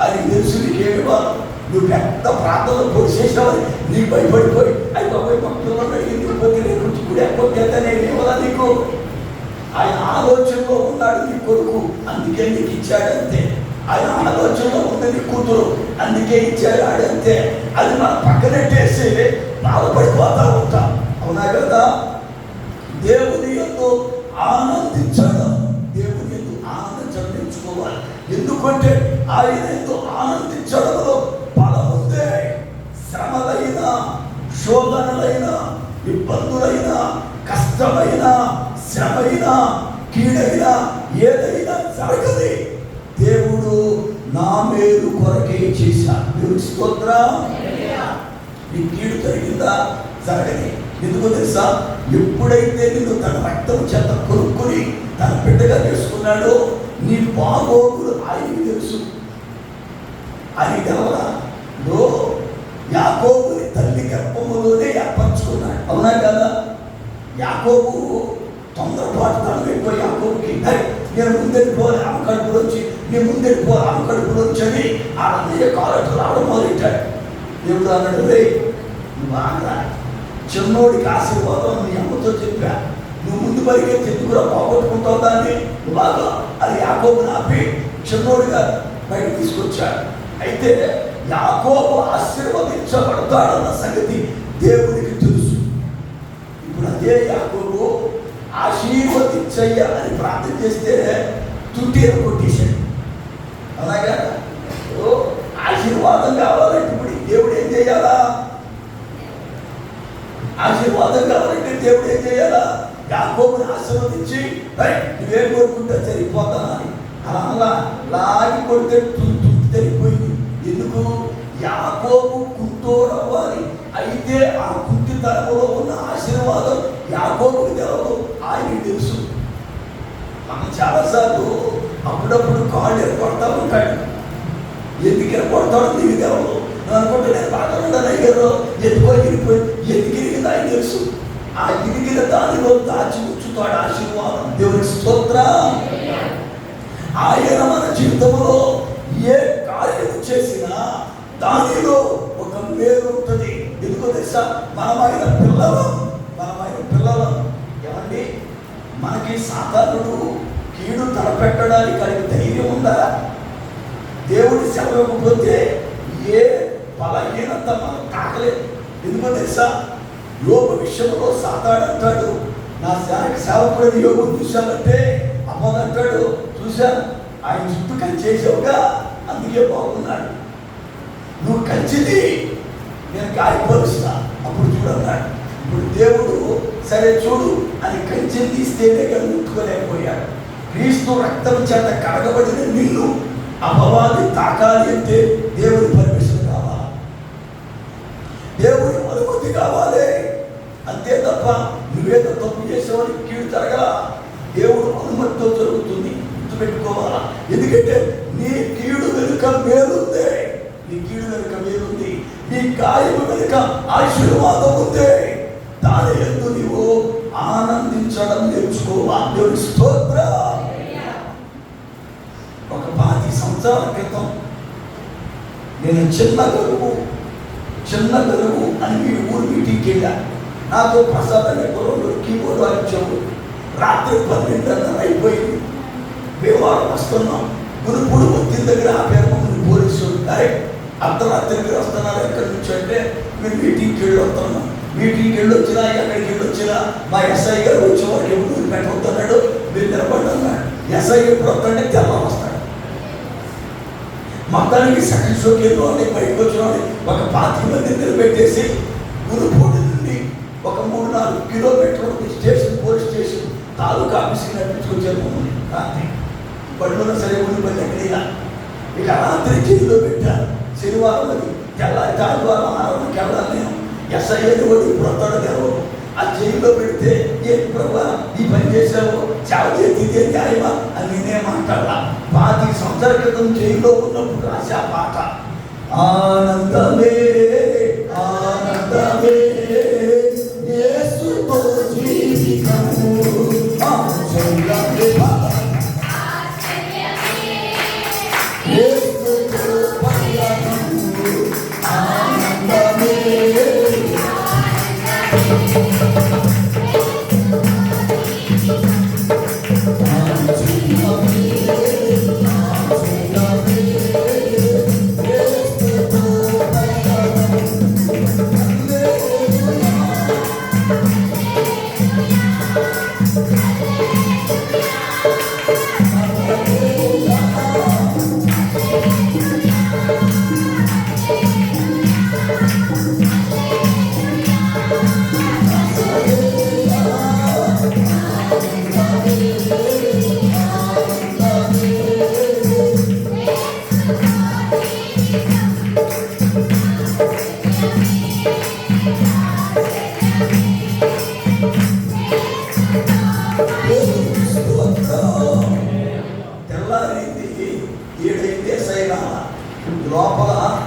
B: ఆయన తెలుసు నీకేమి ఇవ్వాలి. నువ్వు పెద్ద ప్రార్థనలో పొడి చేసావని నీకు భయపడిపోయి అవి బాబాయ్ భక్తుల్లో ఎందుకు పోతే నేను కూడా ఎక్కువ నేను ఇవ్వాలా నీకు. ఆయన ఆలోచనలో ఉన్నాడు నీ కొడుకు, అందుకే నీకు ఇచ్చాడు అంతే. ఆయన ఆలోచనలో ఉంది నీ కూతురు, అందుకే ఇచ్చాడు ఆడంతే. అది మన పక్కనెట్టేసి బాధపడిపోతా ఉంటాం, అవునా కదా? దేవుని యందు ఆనందించడం, దేవుని యందు ఆనందించడం నేర్చుకోవాలి. ఎందుకంటే ఆయన యందు ఆనందించడంలో బలం ఉంది. శ్రమలైన, శోధనలైన, ఇబ్బందులైన, కష్టమైన, శ్రమైన, కీడైన ఏదైనా జరగది దేవుడు నా మేలు కొరకే చేశాడు. దేవుని స్తోత్రం. నీ కీడు జరిగిందా? జరగని. ఎందుకో తెలుసా? ఎప్పుడైతే నిన్ను తన రక్తం చేత కొనుక్కొని తన బిడ్డగా చేసుకున్నాడో నీ బాగోగులు ఆయనకి తెలుసు. ఆయన తెలవదా? యాకోబుని తల్లి గర్భములోనే ఏర్పరచుకున్నాడు. అవునా కదా? యాకోబు తొందరపాటుతనం ఎక్కువ. యాకోబుకి నేను ముందెళ్ళిపోవాలి ఆమె కడుపులోంచి, నేను ముందెళ్ళిపోవాలి ఆమె కడుపులోంచి అని ఆ అన్నయ్య కాలట్లు రావడం మొదలెట్టాడు. దేవుడు అన్నాడు, రే నువ్వు బాగా చిన్నోడికి ఆశీర్వాదం నీ అమ్మతో చెప్పా, నువ్వు ముందు పరిగెత్తి ఎందుకురా పోగొట్టుకుంటావు దాన్ని, నువ్వు బాగా అది యాకోబుని ఆపి చిన్నోడిగా బయట తీసుకొచ్చాడు. అయితే యాకోబు ఆశీర్వదించబడతాడన్న సంగతి దేవుడికి తెలుసు. ఇప్పుడు అదే యాకోబు ఆశీర్వదించయ్యా అని ప్రార్థన చేస్తే తుట్టిన కొట్టేశాడు. అలాగా ఆశీర్వాదం కావాలంటే ఇప్పుడు దేవుడు ఏం చేయాలా? ఆశీర్వాదం కావాలంటే దేవుడు ఏం చేయాలా? యాకోబుని ఆశీర్వదించి నువ్వేం కోరుకుంటే సరిపోతానా అని అలా లాగి కొడితే తుట్టు సరిపోయింది. ఎందుకు? యాకోబు కుంటోడవ్వాలి. అయితే ఆ కుంటితనంలో ఉన్న ఆశీర్వాదం యాకోబుకి తెలవదు, ఆయనకి తెలుసు. మనం చాలాసార్లు అప్పుడప్పుడు కాళ్ళు ఎరగొడతా ఉంటాడు. ఎందుకు ఎరగొడతాడో నీకు తెలవదు. నువ్వు అనుకుంటే నేను బాగా ఉన్నాను అయ్యారు, ఎందుకో ఇరిగిపోయి ఎందుకు ఇరిగింది ఆయన తెలుసు. ఆ ఇరిగిన దానిలో దాచి ఉంచుతాడు ఆశీర్వాదం. దేవునికి స్తోత్రం. ఆయన మన జీవితంలో ఏ కార్యం చేసినా దానిలో ఒక మేలు ఉంటుంది. ఎందుకో తెలుసా? మనమైన పిల్లలం ఏమండి, మనకి సాధారణుడు కీడు తలపెట్టడానికి ఆయనకి ధైర్యం ఉందా? దేవుడి సెలవుకపోతే ఏ బలహీనత మనం తాకలేదు. ఎందుకో తెలుసా? యోగ విషయంలో సాతాడంటాడు, నా సేవకుడిని యోగం చూశానంటే అమ్మదంటాడు, చూశాను ఆయన చుట్టూ కంచేసావుగా అందుకే బాగున్నాడు, నువ్వు కంచిది నేను గాయపరుస్తా అప్పుడు చూడన్నాడు. ఇప్పుడు దేవుడు సరే చూడు అని కంచెని తీస్తేనే కానీ ముట్టుకోలేకపోయాడు. క్రీస్తు రక్తం చేత కడగబడిన నిన్ను అపవాది తాకాలి అంటే దేవుడి పర్మిషన్ కావాలి, దేవుడి అనుమతి కావాలి. అంతే తప్ప నువ్వేదో తప్పు చేసేవాడికి కీడు జరగల, దేవుడు అనుమతితో జరుగుతుంది. గుర్తుపెట్టుకోవాలా? ఎందుకంటే నీ కీడు వెనుక మేలుంది, నీ గాయము వెనుక ఆశీర్వాదం ఉంది. దాని యందు నీవు ఆనందించడం నేర్చుకోవాలి. దేవుని స్తోత్రం. ఒక 10 సంవత్సరాల క్రితం నేను చిన్న గరువు అని మీ ఊరు మీటింగ్కి వెళ్ళా. నాతో ప్రసాద్ అనే కుర్రోడు కీబోర్డు వాయించాము. రాత్రి 12:30 అయిపోయింది. భీమవరం వస్తున్నాం. గురుపుడు వచ్చిన దగ్గర ఆపారు మమ్మల్ని పోలీసులు. అర్ధరాత్రికి వస్తున్నారు ఎక్కడి నుంచి అంటే మేము మీటింగ్కి వెళ్ళి వస్తున్నాం. మీటింగ్కి వెళ్ళి వచ్చినా ఎక్కడికి వెళ్ళి వచ్చినా మా ఎస్ఐ గారు వచ్చేవాడు ఎప్పుడు పెట్టవుతున్నాడు, మీరు నిలబడి అన్నాడు. ఎస్ఐ ఎప్పుడు వస్తాడంటే తెల్లం వస్తాడు. మొత్తానికి సెకండ్ షోకి వెళ్ళి బయటకు వచ్చిన ఒక 25 మంది నిలబెట్టేసి గురుపూడి నుండి ఒక 3-4 కిలోమీటర్ల పోలీస్ స్టేషన్ తాలూకా ఆఫీస్కి నడిపించుకొచ్చారు మమ్మల్ని. రాత్రి బడిలో సరే ఉండిపోయింది ఎక్కడైనా. ఇక రాత్రి జైల్లో పెట్టారు. శనివారం అది తెల్లారి ఆదివారం ఆదివారంకి వెళ్ళాలి నేను. ఎస్ఐ వాడు ఇప్పుడు వస్తాడో తెలవదు. ఆ జైల్లో పెడితే ఏంటి ప్రభా ఈ పని చేసావు, చావ చేతిదే న్యాయమా అని నేనే మాట్లాడాల. 25 సంవత్సరాల క్రితం జైల్లో ఉన్నప్పుడు రాసే ఆ పాట, ఆనందమే ఆనందమే యేసుతో జీవితము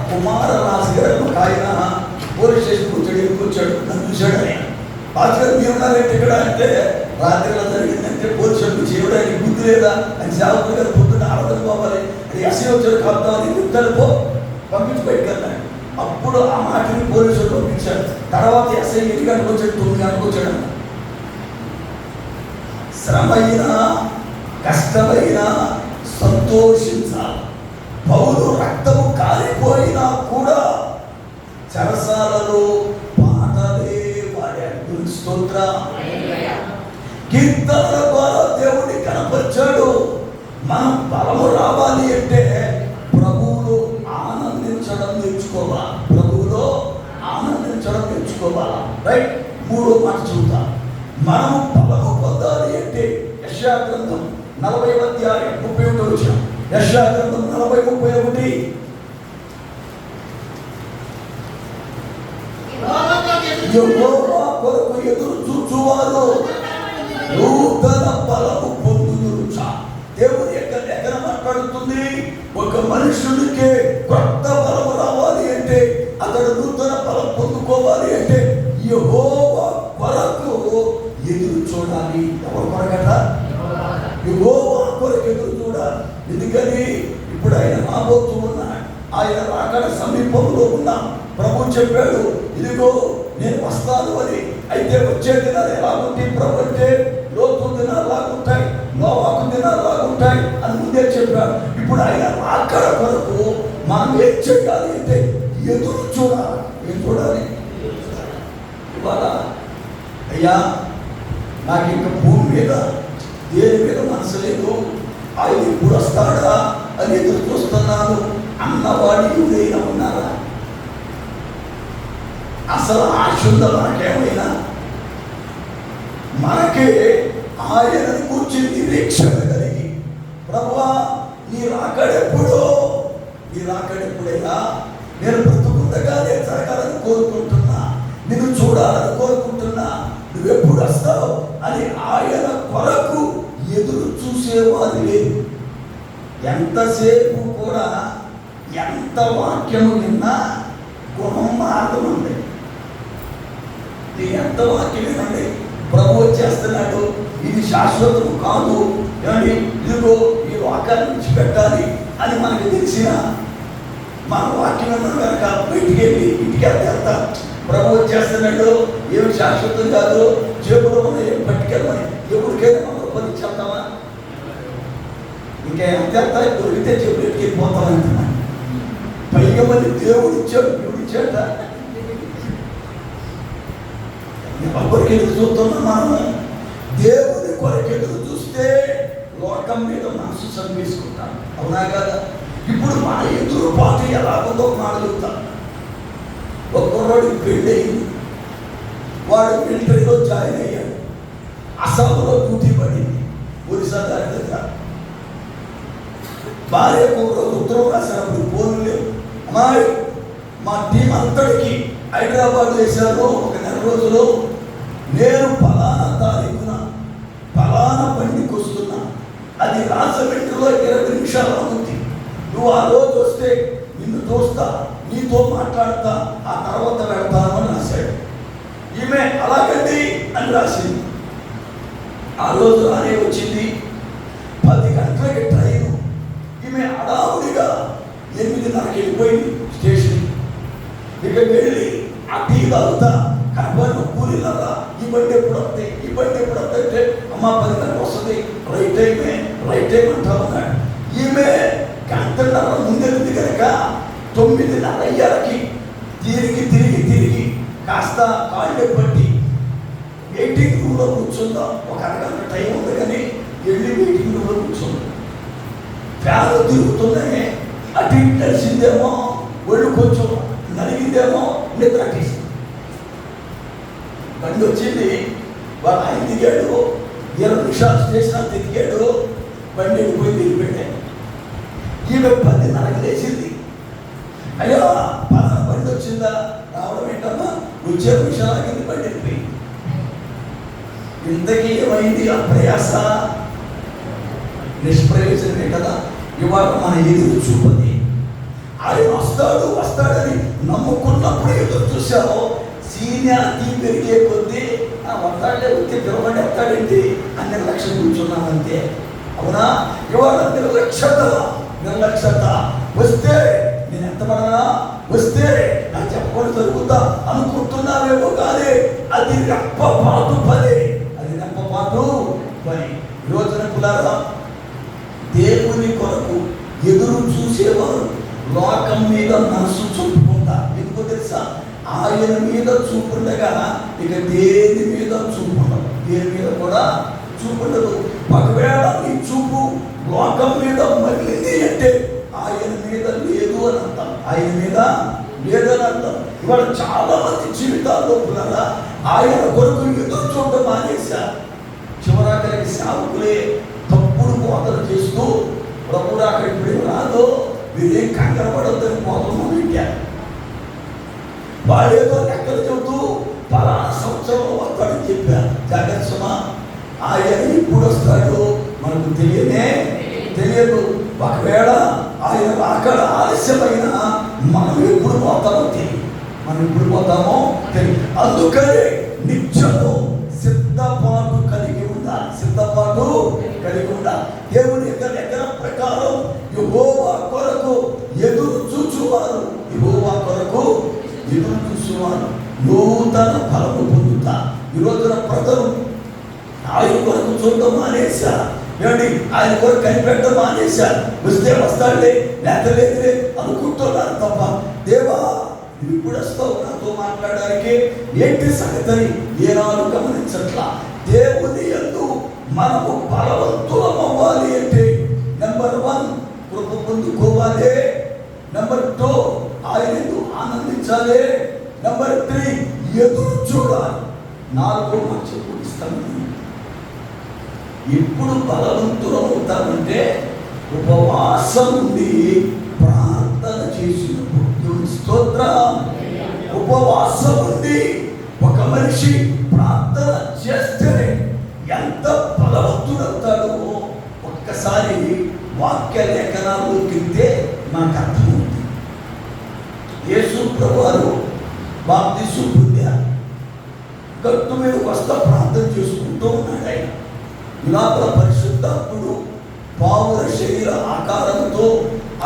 B: కుమారరాజు గారు ఒక ఆయన పోలీస్ స్టేషన్ కూర్చొని నన్ను చూశాడు. ఆయన రాజుగారు మీరు ఉన్నారంటే ఇక్కడ అంటే రాత్రిలో జరిగిందంటే పోలీసు చేయడానికి బుద్ధి లేదా అని సేవకులు గారు పొద్దున్న ఆరాధన పోవాలి, అది ఎస్ఐ వచ్చారు కాపుతామని చెప్తారు, పంపించి బయటకెళ్ళాడు. అప్పుడు ఆ మాటని పోలీసులు పంపించాడు. తర్వాత ఎస్ఐ 8 గంటలకు వచ్చాడు, 9 గంటలకు వచ్చాడు. శ్రమైనా కష్టమైనా సంతోషించాలి. పౌలు రక్తము కాలిపోయినా కూడా చెరసాలలో పాటలే పాడాడు. స్తోత్ర. కీర్తనల ద్వారా దేవుడిని కనపరిచాడు. మనం బలము రావాలి అంటే ప్రభువులో ఆనందించడం నేర్చుకోవాలి. ప్రభువులో ఆనందించడం నేర్చుకోవాలి. రైట్. 3వ మాట చూద్దా. మనం బలము పొందాలి అంటే యెషయా గ్రంథం 40వ అధ్యాయం 31వ వచనం. యెషయా గ్రంథం 40:31. యెహోవా కొరకు ఎదురు చూచువారు నూతన బలము పొందుదురు. దేవుని ఎక్కడ మాట్లాడుతుంది? ఒక మనుషుడికి కొత్త బలము రావాలి అంటే, అతడు నూతన బలం పొందుకోవాలి అంటే యెహోవా కొరకు ఎదురు చూడాలి. ఎవరి కొరకట? యెహోవా కొరకు ఎదురు చూడాలి. ఎందుకని? ఇప్పుడు ఆయన రాబోతూ ఉన్నాడు. ఆయన రాకడ సమీపంలో ఉన్నాం. ప్రభు చెప్పాడు, ఇదిగో నేను వస్తాను అని. అయితే వచ్చే దినాలు ఎలాగుంటాయి ప్రభు అంటే, లోతు దినాలు లాగుంటాయి, నోవాహు దినాలు లాగుంటాయి అని ముందే చెప్పాడు. ఇప్పుడు ఆయన రాకడ కొరకు మనం ఏం చేయాలి అంటే ఎదురు చూడాలి. ఏం చూడాలి? ఇవాళ అయ్యా నాకు ఇంకా భూమి మీద దేని మీద మనసు లేదు, ఆయన ఇప్పుడు వస్తాడా అని ఎదురు చూస్తున్నాను అన్నవాడి ఎవరైనా ఉన్నారా? అసలు ఆశ ఉందా మనకేమైనా? మనకే ఆయనను కూర్చి నిరీక్షణ కలిగి, ప్రభువా నీ రాకడెప్పుడో, నీ రాకడెప్పుడైనా నేను బ్రతుకుండగానే జరగాలని కోరుకుంటున్నా, నిన్ను చూడాలని కోరుకుంటున్నా, నువ్వెప్పుడు వస్తావు అని ఆయన కొరకు ఎదురు చూసేవారు లేదు. ఎంతసేపు కూడా ఎంత వాక్యము విన్నా గుణం మారదు. ఎంత వాక్యం వినండి, ప్రభు వచ్చేస్తున్నాడు, ఇది శాశ్వతము కాదు, ఏమండి ఇదిగో ఈ వాక్యాన్ని విడిచిపెట్టాలి అని మనకి తెలిసిన మన వాక్యం కనుక బయటికి వెళ్ళి ఇంటికి వెళ్తా, ప్రభు వచ్చేస్తున్నాడు, ఏమి శాశ్వతం కాదు, జేబులో ఉన్న ఏం పట్టుకెళ్ళమని ఎప్పటికైనా మనం పరీక్షేద్దామా? ఇంకా ఎంత వెళ్తాయి? దొరికితే జేబులు ఎట్టుకెళ్ళిపోతామంటున్నా. పైగా మళ్ళీ దేవుడు ఇచ్చాడు, దేవుడు ఇచ్చాడ. ఎవరికి ఎదురు చూస్తున్నాం? మనము దేవుని కొరకు ఎదురు చూస్తే లోకం మీద మనసు సంపేసుకుంటాం. అవునా కదా? ఇప్పుడు మన ఎదురుపాటు ఎలా ఉందో మాట చెప్తాం. ఒక కుర్రాడికి పెళ్ళి అయింది, వాడు మిలిటరీలో జాయిన్ అయ్యాడు, అస్సాంలో డ్యూటీ పడింది, ఒరిస్సా దాని దగ్గర. భార్యకు ఒక రోజు ఉత్తరం రాసినప్పుడు ఫోన్ లేవు, అమ్మాయి మా టీం అంతటికి హైదరాబాద్ వేశారు, ఒక 1 రోజులు నేను ఫలానా తారీఖున ఫలానా బండికి వస్తున్నా, అది రాజమండ్రిలో 20 నిమిషాలు అవుతుంది, నువ్వు ఆ రోజు వస్తే నిన్ను చూస్తా, నీతో మాట్లాడతా, ఆ తర్వాత వెళ్తాను అని రాశాడు. ఈమె అలాగండి అని రాసింది. ఆ రోజు రానే వచ్చింది. 10 గంటలకి ట్రైను. ఈమె హడావుడిగా 8:30కి వెళ్ళిపోయింది స్టేషన్. ఇక వెళ్ళి ఆ టీ తాగుతా, కనబడిన కూలీలరా ఈ బండి ఎప్పుడు వస్తాయి, ఈ బండి ఎప్పుడు వస్తాయి అంటే, అమ్మ 10 గంటలకు వస్తుంది, రైట్ టైం అంటా ఉన్నాడు. ఈమె 1:30 ముందెళ్ళింది కనుక 9:30 అయ్యాలకి తిరిగి కాస్త కాళ్ళు పట్టి వెయిటింగ్ రూమ్లో కూర్చుందాం, ఒక అరగంట టైం ఉంది కానీ వెళ్ళి వెయిటింగ్ రూమ్లో కూర్చుందాం. ఫ్యాన్లు తిరుగుతున్నాయి, అటు ఇటు నడిచిందేమో ఒళ్ళు కొంచెం నలిగిందేమో నిద్ర తీసింది. బండి వచ్చింది, వాళ్ళ ఆయన దిగాడు, 20 నిమిషాలు స్టేషన్ దిగాడు, బండి వెళ్ళిపోయి దిగిపెట్టాడు. ఈమె 10:30కి లేచింది. అయ్యో పలానా బండి వచ్చిందా? రావడం ఏంటమ్మా, వచ్చే నిమిషాలు ఆగింది, బండి వెళ్ళిపోయింది. ఇంతకీ ఏమైంది? ఆ ప్రయాస నిష్ప్రయోజనమే కదా. ఇవాళ మన ఎదురు చూపది ఆయన వస్తాడని నమ్ముకున్నప్పుడు ఎదురు చూసాము. సీనియారిటీ పెరిగే కొద్దీ వస్తాడే వచ్చి పిలవండి వస్తాడేంటి అన్ని లక్ష్యం కూర్చున్నాం అంతే. అవునా? ఇవాళ నిర్లక్ష్యత వస్తే నేను ఎంత పడనా, వస్తే నాకు చెప్పకుండా జరుగుతా అనుకుంటున్నావేమో, కానీ అది రెప్పపాటు పని. ఈ రోజున పిల్లరా, దేవుని కొరకు ఎదురు చూసేవారు లోకం మీద మనసు చూపుకుంటా. ఎందుకో తెలుసా? ఆయన మీద చూపుండగా ఇక దేని మీద చూపుండదు, దేని మీద కూడా చూపుండదు. ఒకవేళ నీ చూపు లోకం మీద మళ్ళీ అంటే ఆయన మీద లేదు అని అంటాం, ఆయన మీద లేదని అంటాం. ఇవాళ చాలా మంది జీవితాల్లో పిల్లరా ఆయన కొరకు ఎదురు చూడడం మానేశారు. చివరాఖరికి సేవకులే తప్పుడు బోధలు చేస్తూ ప్రభుడు అక్కడ ఇప్పుడు రాదో వీరేం కంగారు పడొద్దని బోధలు పెట్టారు. వాళ్ళేదో లెక్కలు చెబుతూ పలానా సంవత్సరంలో వస్తాడని చెప్పారు. జాగ్రత్త సుమా, ఆయన ఎప్పుడు వస్తాడో మనకు తెలియదు. ఒకవేళ ఆయన అక్కడ ఆలస్యమైన మనం ఎప్పుడు పోతామో తెలియదు. అందుకనే నిత్యము సిద్ధపాటు కలిగి ఉండాలి. దేవుని యొక్క లెక్కల ప్రకారం యెహోవా కొరకు ఎదురు చూచువారు నూతన ఫలము పొందుతా. ఈ రోజున ప్రజలు ఆయన కొరకు చూడడం మానేశారు. ఏమండి? ఆయన కొరకు కనిపెట్టడం మానేశారు. వస్తే వస్తాడులే, లేతలేదులే అనుకుంటున్నారు తప్ప, దేవా నువ్వు ఇప్పుడు వస్తావు నాతో మాట్లాడడానికి, ఏంటి సంగతిని ఏనాడు గమనించట్లా. దేవుని యందు మనము బలవంతులం అవ్వాలి అంటే నెంబర్ 1 కృప పొందుకోవాలి, నెంబర్ 2 ఆయన ఆనందించాలి, నెంబర్ 3 ఎదురు చూడాలి, 4 మంచి ఇస్తాను. ఎప్పుడు బలవంతులం అవుతామంటే ఉపవాసం ఉండి ప్రార్థన చేసినప్పుడు. స్తోత్రం. ఉపవాసం ఉండి ఒక మనిషి ప్రార్థన చేస్తే ఎంత బలవంతుడవుతాడో ఒక్కసారి వాక్య లేఖనాల్లో కిందే మనకు అర్థమవుతుంది. యేసు ప్రభువారు బాప్తిసం పొందారు. గట్టు మీద వస్తా ప్రార్థన చేసుకుంటూ ఉన్నాడు. ఆయన ఇలాగ పరిశుద్ధాత్ముడు పావుర శరీర ఆకారంతో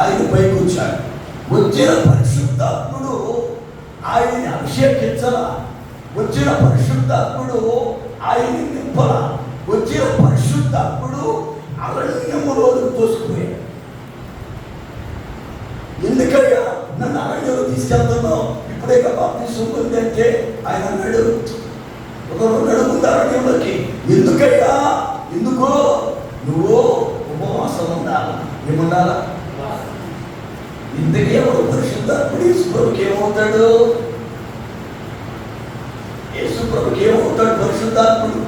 B: ఆయన పైకి వచ్చాడు. వచ్చిన పరిశుద్ధాత్ముడు ఆయన్ని అభిషేకించలా, వచ్చిన పరిశుద్ధాత్ముడు ఆయన్ని నింపల, వచ్చిన పరిశుద్ధాత్ముడు అరణ్యములోకి తోసుకుపోయాడు. ఎందుకయ్యా నన్ను అరణ్యంలో తీసుకెళ్తున్నావు, ఇప్పుడే బాప్తిసం పొందంటే ఆయన అన్నాడు, ఒక 2 అడుగులు అరణ్యంలోకి. ఎందుకయ్యా? ఎందుకో నువ్వు ఉపవాసం ఉండాలా. ఏముండాలా? ఇందుకే ఎవరు పరిశుద్ధాత్ముడు యేసుప్రభుకి ఏమవుతాడు? పరిశుద్ధాత్ముడు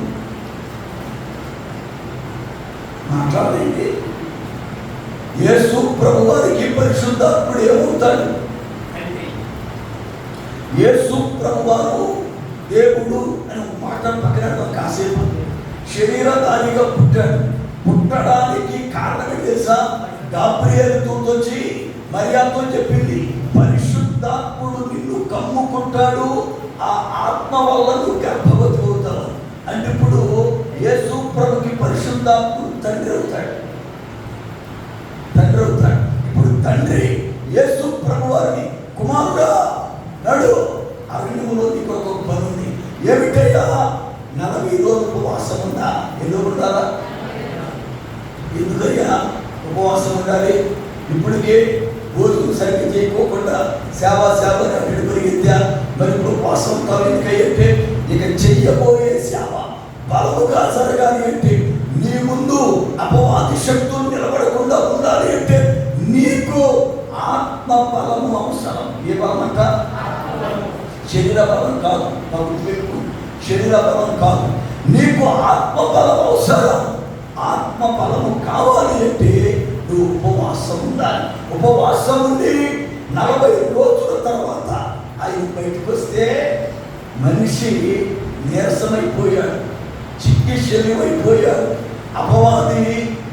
B: మాట్లాడండి. యేసు ప్రభు వారికి పరిశుద్ధాత్ముడు ఏమవుతాడు? యేసు ప్రభు వారు దేవుడు అని మాట పక్కన కాసేపు శరీరధారిగా పుట్టాడు. పుట్టడానికి కారణం తెలుసా? గాబ్రియేలు దూతొచ్చి మరియాతో చెప్పింది, పరిశుద్ధాత్ముడు నిన్ను కమ్ముకుంటాడు, ఆ ఆత్మ వల్ల నువ్వు గర్భవతి అవుతావు అంటే. ఇప్పుడు యేసు ప్రభుకి పరిశుద్ధాత్ముడు తండ్రి అవుతాడు. ఇప్పుడు తండ్రి యేసు ప్రభు వారిని, కుమారుడా నడు, అరణ్యములో నీకు ఒక పని ఉంది. ఏమిటయ్యా? 40 రోజులు ఉపవాసం ఉందా? ఎందుకు ఉండాలా? ఎందుకయ్యా ఉపవాసం ఉండాలి? ఇప్పటికే రోజుకు సరిగ్గా చేయకోకుండా సేవ అటు పరిగెత్తా. మరి ఇప్పుడు ఉపవాసం ఉంటావు ఎందుకంటే ఇక చెయ్యబోయే సేవ బలముగా జరగాలి అంటే, నీ ముందు అపవాది శక్తులు నిలబడకుండా ఉండాలి అంటే నీకు ఆత్మ బలము అవసరం. ఏ బలం అంట? శరీర బలం కాదు, శరీర బలం కాదు, నీకు ఆత్మ బలం అవసరం. ఆత్మ బలము కావాలి అంటే నువ్వు ఉపవాసం ఉండాలి. ఉపవాసం ఉండి 40 రోజుల తర్వాత ఆయన బయటకు వస్తే మనిషి నీరసమైపోయాడు, చిక్కి శల్యమైపోయాడు. అపవాది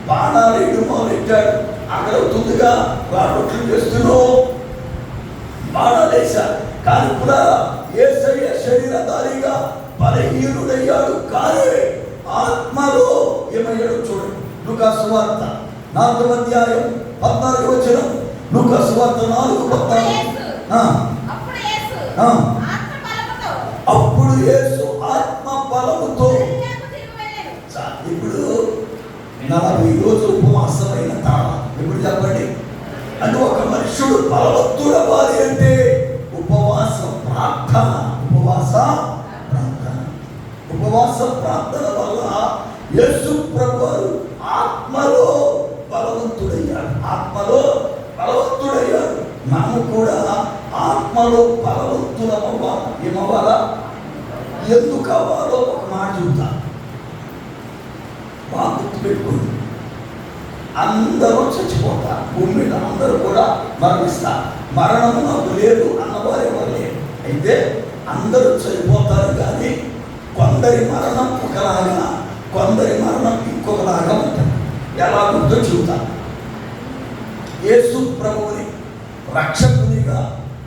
B: బాణాలు వేయడం మొదలెట్టాడు. అక్కడ తుందిగా రొట్టెలు చేస్తున్నావు, బాణాలేశారు. కానీ పులారా యేసయ్య శరీరధారిగా బలహీనుడయ్యాడు, కానీ ఆత్మలో ఏమయ్యాడు చూడండి. లూకా సువార్త 4వ అధ్యాయం 14వ వచనం. లూకా సువార్త 4:14. అప్పుడు యేసు ఆత్మ బలముతో. ఇప్పుడు 40 రోజులు ఉపవాసమైన తాళ ఇప్పుడు చెప్పండి. అంటే ఒక మనుషుడు బలవంతుడవ్వాలి అంటే ఉపవాస ప్రార్థన. ఉపవాస ప్రార్థన వల్ల యేసు ప్రభువారు ఆత్మలో బలవంతుడయ్యాడు. మనము కూడా ఆత్మలో బలవంతులమవ్వాలి. ఏమవ్వాలా? ఎందుకు అవ్వాలో ఒక మాట చెబుతా, బాగా గుర్తుపెట్టుకోండి. అందరూ చచ్చిపోతారు, భూమి మీద అందరూ కూడా మరణిస్తారు. మరణము నాకు లేదు అన్నవారు ఎవరు లేరు. అయితే అందరూ చనిపోతారు, కానీ కొందరి మరణం ఒకలాగా, కొందరి మరణం ఇంకొకలాగా ఉంటుంది. ఎలా ఉంటుందో చెబుతాను. యేసు ప్రభువుని రక్షకునిగా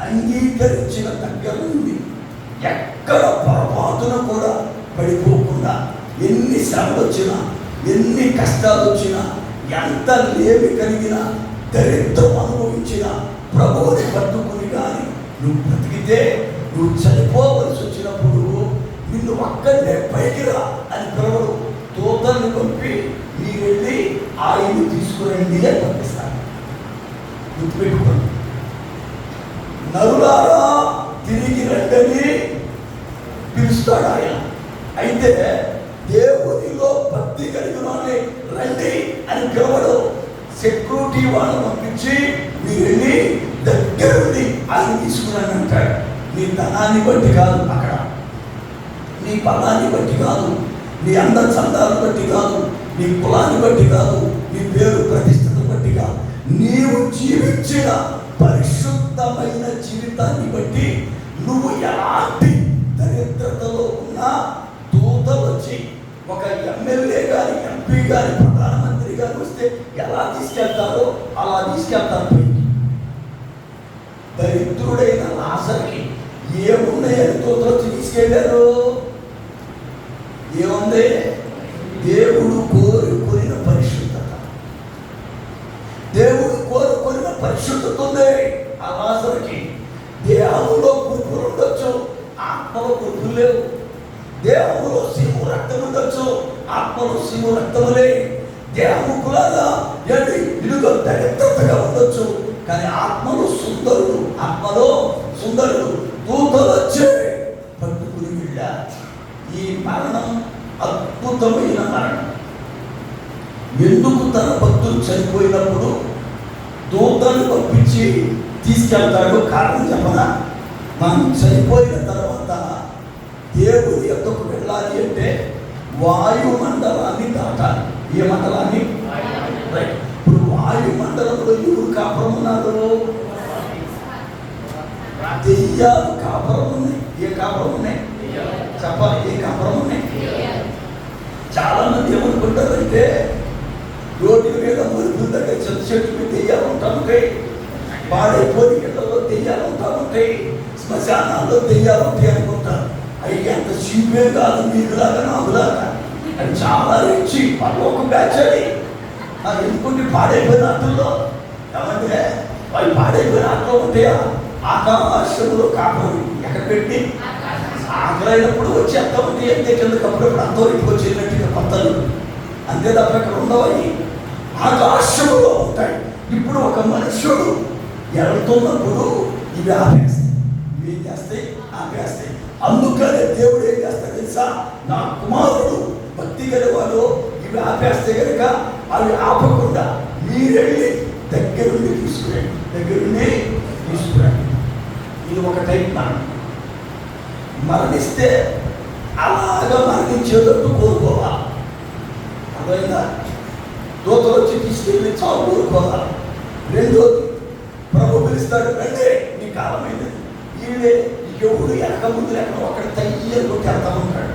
B: అంగీకరించిన దగ్గర నుండి ఎక్కడ పొరపాటున కూడా పడిపోకుండా, ఎన్ని శ్రమలు వచ్చినా, ఎన్ని కష్టాలు వచ్చినా, ఎంత లేమి కలిగినా, దరిద్రం అనుభవించినా ప్రభువుని పట్టుకుని కానీ నువ్వు బ్రతికితే, నువ్వు చనిపోవలసి వచ్చినప్పుడు నిన్ను ఒక్కడే పైకి రా అని పిలవడు. దూతల్ని పంపి మీరు వెళ్ళి ఆయన్ని తీసుకురండి అని పంపిస్తాను. గుర్తుపెట్టుకోండి. నరులారా తిరిగి రండని పిలుస్తాడు ఆయన. అయితే దేవునిలో భక్తి కలిగిన వాళ్ళని రండి అని పిలవడు. సెక్యూరిటీ వాళ్ళని పంపించి మీరు వెళ్ళి దగ్గర ఉండి ఆయన తీసుకురండి అంటాడు. నీ ధనాన్ని బట్టి కాదు, అక్కడ నీ బలాన్ని బట్టి కాదు, నీ అంద చందాలను బట్టి కాదు, నీ కులాన్ని బట్టి కాదు, నీ పేరు ప్రతిష్టను బట్టి కాదు, నీవు జీవించిన పరిశుద్ధమైన జీవితాన్ని బట్టి నువ్వు ఎలాంటి దరిద్రతలో ఉన్నా దూతలు వచ్చి ఒక ఎమ్మెల్యే గారి, ఎంపీ గారి, ప్రధానమంత్రి గారు వస్తే ఎలా తీసుకెళ్తారో అలా తీసుకెళ్తారు. దరిద్రుడైన లాజరుకి ఏమున్నాయని దూతలు వచ్చి తీసుకెళ్లారు? ఏముంది? దేవుడు కోరుకొనిన పరిశుద్ధత. దేవుడు కోరుకొనిన పరిశుద్ధత ఉంది ఆ లాజరుకి. దేహంలో కురుపులు ఉండొచ్చు, ఆత్మలో కురుపులు లేవు. దేహంలో సీము రక్తం ఉండొచ్చు, ఆత్మలో సీము రక్తము లే. దేహము కులాగా ఇడుగు దరిద్రతగా ఉండొచ్చు, కానీ ఆత్మలో సుందరుడు, ఆత్మలో సుందరుడు. దూతలు వచ్చే పట్టుకుని వెళ్ళారు. ఈ మరణం అద్భుతమైన మరణం. ఎందుకు తన భక్తులు చనిపోయినప్పుడు దూతలు పంపించి తీసుకెళ్తాడు? కారణం చెప్పనా? మనం చనిపోయిన తర్వాత దేవుడి యొక్కకు వెళ్ళాలి అంటే వాయుమండలాన్ని దాటాలి. ఏ మండలాన్ని? ఇప్పుడు వాయుమండలంలో ఎవరు కాపురం ఉన్నారు? దెయ్యాలు కాపురం ఉన్నాయి. ఏ కాపురం ఉన్నాయి చెప్పాలి? ఏ కాపురం ఉన్నాయి? చాలా మంది ఏమనుకుంటారంటే రోడ్డు మీద మురుపుల దగ్గర చెట్టు చెట్టు మీద దెయ్యాలు ఉంటా ఉంటాయి, పాడైపోయి ఇళ్లలో దెయ్యాలు ఉంటా ఉంటాయి, శ్మశానాల్లో దెయ్యాలు ఉంటాయి అనుకుంటారు. అవి అంత చీపే కాదు, మీకులాగా నాకులాగా. అది చాలా రిచి. వాళ్ళు ఒక బ్యాచ్ అది. ఎందుకుంటే పాడైపోయిన ఆటల్లో ఏమంటే వాళ్ళు పాడైపోయిన ఆటలో ఉంటాయా? ఆకాశంలో కాపురం ఎక్కడ పెట్టి ఆకలైనప్పుడు వచ్చి ఎంత ఉంది అంటే కిందకి అప్పుడప్పుడు అంతవరకు వచ్చేటట్టుగా కొత్తలు అంతే తప్ప ఇక్కడ ఉండవని ఆకాశంలో ఉంటాయి. ఇప్పుడు ఒక మనుష్యుడు వెళ్తున్నప్పుడు ఇవి ఆపేస్తాయి, ఇవి ఏం చేస్తాయి? ఆపేస్తాయి. అందుకనే దేవుడు ఏం చేస్తాడు తెలుసా? నా కుమారుడు భక్తి గలవాడు ఇవి ఆపేస్తే కనుక అవి ఆపకుండా మీరెళ్ళి దగ్గరుండి తీసుకురండి, దగ్గరుండి తీసుకురండి. ఇది ఒక టైప్ మరణం. మరణిస్తే అలాగా మరణించేటట్టు కోరుకోవాలి. అర్థమైందా? దూతలు వచ్చి తీసుకెళ్ళి చావు కోరుకోవాలి. రెండోది ప్రభు పిలుస్తాడు, రండి నీ కాలమైంది. వీళ్ళే ఎవడు ఎనక ముందు ఎక్కడ ఒకటి తయ్యలు కొట్టి వెళ్తా ఉంటాడు.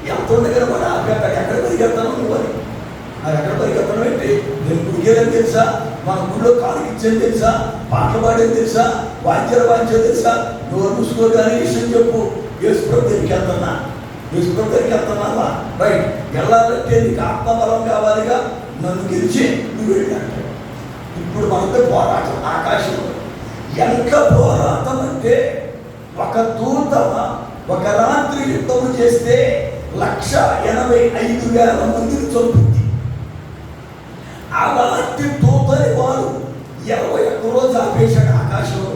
B: వెళ్తుండగా వాడు ఆపేస్తాడు. ఎక్కడ పరిగెడతాను నువ్వు అని. అది ఎక్కడ పరిగెత్తడం ఏంటి? నేను గుడికేదని తెలుసా? మన గుడిలో కాలుకి ఇచ్చేది తెలుసా? పాటలు పాడేది తెలుసా, వాద్యాలు తెలుసా? నోరు మూసుకోగానే విషయం చెప్పు. యేసుప్రభు దగ్గరికి వెళ్తున్నా, యేసుప్రభు దగ్గరికి వెళ్తున్నావా? రైట్, వెళ్ళాలంటే నీకు ఆత్మబలం కావాలిగా. నన్ను గెలిచి నువ్వు వెళ్ళాడు. ఇప్పుడు మనతో పోరాటం ఆకాశంలో. ఎంత పోరాటం అంటే, ఒక దూత ఒక రాత్రి యుద్ధము చేస్తే 185,000 మందిని చంపుద్ది. అలాంటి దూతని వాడు 21 రోజు ఆపేశాడు ఆకాశంలో.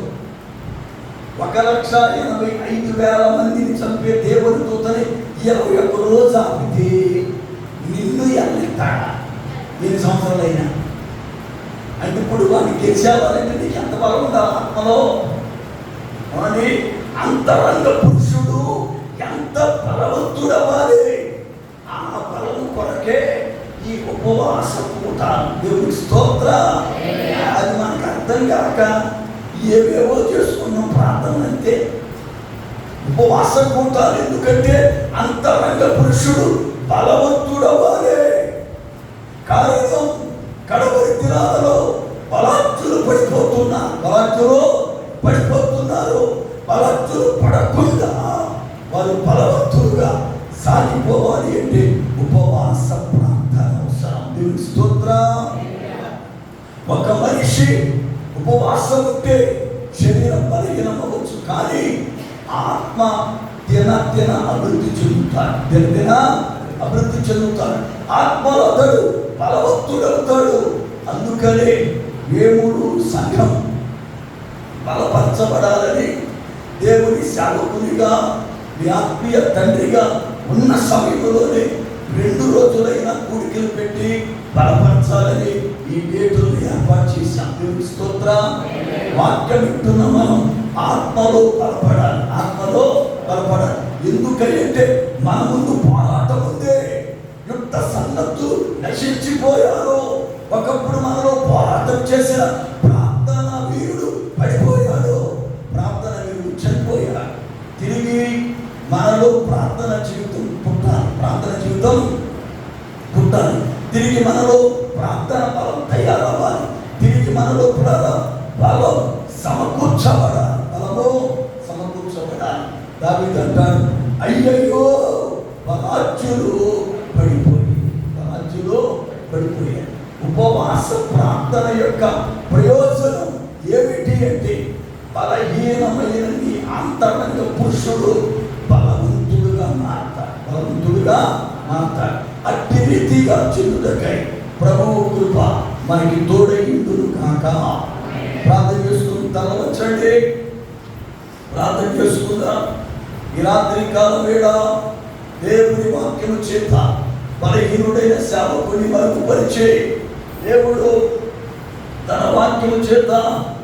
B: 185,000 మందిని చంపే దేవుని దూతని 21 రోజు ఆపితే నిన్ను ఎల్లెత్తాడా? ఎన్ని సంవత్సరాలైనా అంటే ఇప్పుడు వాడిని గెలిచేవాలంటే నీకు ఎంత బలం ఉండాలి ఆత్మలో అని. అంతరంగ పురుషుడు ఎంత బలవంతుడవ్వాలి. ఆ బలం కొరకే ఈ ఉపవాస పూట. దేవుని స్తోత్ర. అది మనకు అర్థం కాక ఏవేవో చేసుకున్నాం ప్రార్థన అంతే. ఉపవాస కూటాలు ఎందుకంటే అంతరంగ పురుషుడు బలవంతుడవ్వాలి. కారణం కడవరి దినాలలో బలాత్తులు పడిపోతున్నారు. బలాత్తులు పడకుండా వారు బలవంతులుగా సాగిపోవాలి అంటే ఉపవాస ప్రార్థన అవసరం. దేవుని స్తోత్రం. ఒక మనిషి ఉపవాసం ఉంటే శరీరం బలహీనం అవ్వచ్చు, కానీ ఆత్మ దిన అభివృద్ధి చెందుతాడు. ఆత్మలో అతడు బలవంతుడవుతాడు. అందుకనే వేముడు సంఘం బలపరచబడాలని దేవుని సేవకునిగా, మీ ఆత్మీయ తండ్రిగా ఉన్న సమయంలోనే 2 రోజులైనా కూడికలు పెట్టి బలపరచాలని ఈ డేటును ఏర్పాటు చేశాం. దేవుని స్తోత్రం. వాక్యం వింటున్న మనం ఆత్మలో బలపడాలి. ఎందుకంటే మన ముందు పోరాటం ఉంది. యుద్ధ సన్నద్ధులు నశించిపోయారు. ఒకప్పుడు మనలో పోరాటం చేసిన ప్రార్థన వీరుడు పడిపోయాడు. ప్రార్థన వీరుడు చనిపోయాడు. తిరిగి మనలో ప్రార్థన జీవితం పుట్టాలి. తిరిగి మనలో ప్రార్థన బలం తయారవ్వాలి. తిరిగి మనలో బలం సమకూర్చబడాలి. దావీదు అంటాడు, అయ్యయ్యో బలాజ్యులు పడిపోయారు. ఉపవాస ప్రార్థన యొక్క ప్రయోజనం ఏమిటి అంటే, బలహీనమైన నీ అంతరంగ పురుషుడు బలవంతుడుగా మారతాడు. అట్టి రీతిగా చెందుటకై ప్రభువు కృప మనకి తోడైండును కాక. ప్రార్థన చేసుకుని తల వంచండి. ప్రార్థన చేసుకుందాం. ఈ రాత్రి కాలం వేళ దేవుని వాక్యము చేత బలహీనుడైన సేవకుని మరుగుపరిచే దేవుడు తన వాక్యము చేత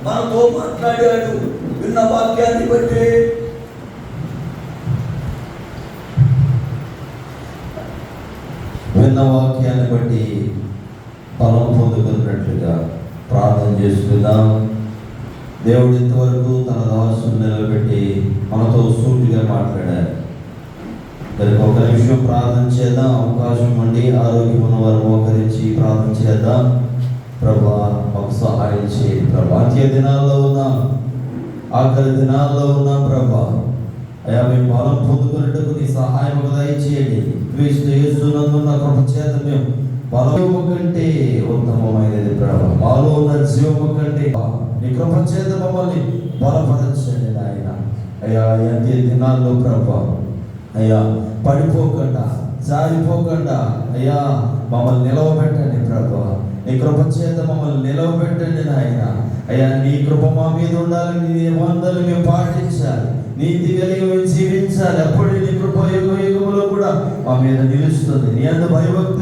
B: మనతో మాట్లాడాడు. విన్న వాక్యాన్ని బట్టి
A: బలం పొందుకున్నట్లుగా ప్రార్థన చేసుకుందాం. దేవుడు ఇంతవరకు తన దాసుని నిలబెట్టి మనతో సూటిగా మాట్లాడారు. మరి ఒక నిమిషం ప్రార్థన చేద్దాం. అవకాశం ఉండి ఆరోగ్యం ఉన్నవారు మోకరించి ప్రార్థన చేద్దాం. ప్రభా మాకు సహాయం చేయండి ప్రభా. అంత్య దినాల్లో ఉన్నాం, ఆఖరి దినాల్లో ఉన్నాం ప్రభా. అయ్యా మేము బలం పొందుకున్నట్టుకు నీ సహాయం దయచేయండి. క్రీస్తు యేసునందున్న కృప చేత మేము బలము కంటే ఉత్తమమైనది ప్రభా. మాలో ఉన్న జీవము కంటే నీ కృప చేత మమ్మల్ని బలపరచండి నాయన. అయ్యా అంత్య దినాల్లో ప్రభా, అయ్యా పడిపోకుండా జారిపోకుండా అయ్యా మమ్మల్ని నిలవబెట్టండి ప్రభా. నీ కృప చేత మమ్మల్ని నిలవబెట్టండి నాయన. అయ్యా నీ కృప మా మీద ఉండాలి. నీ నిబంధనలు మేము పాటించాలి, నీతి కలిగి మేము జీవించాలి. అప్పుడే నీ కృప యుగ యుగంలో కూడా మా మీద నిలుస్తుంది. నీ అందు భయభక్తి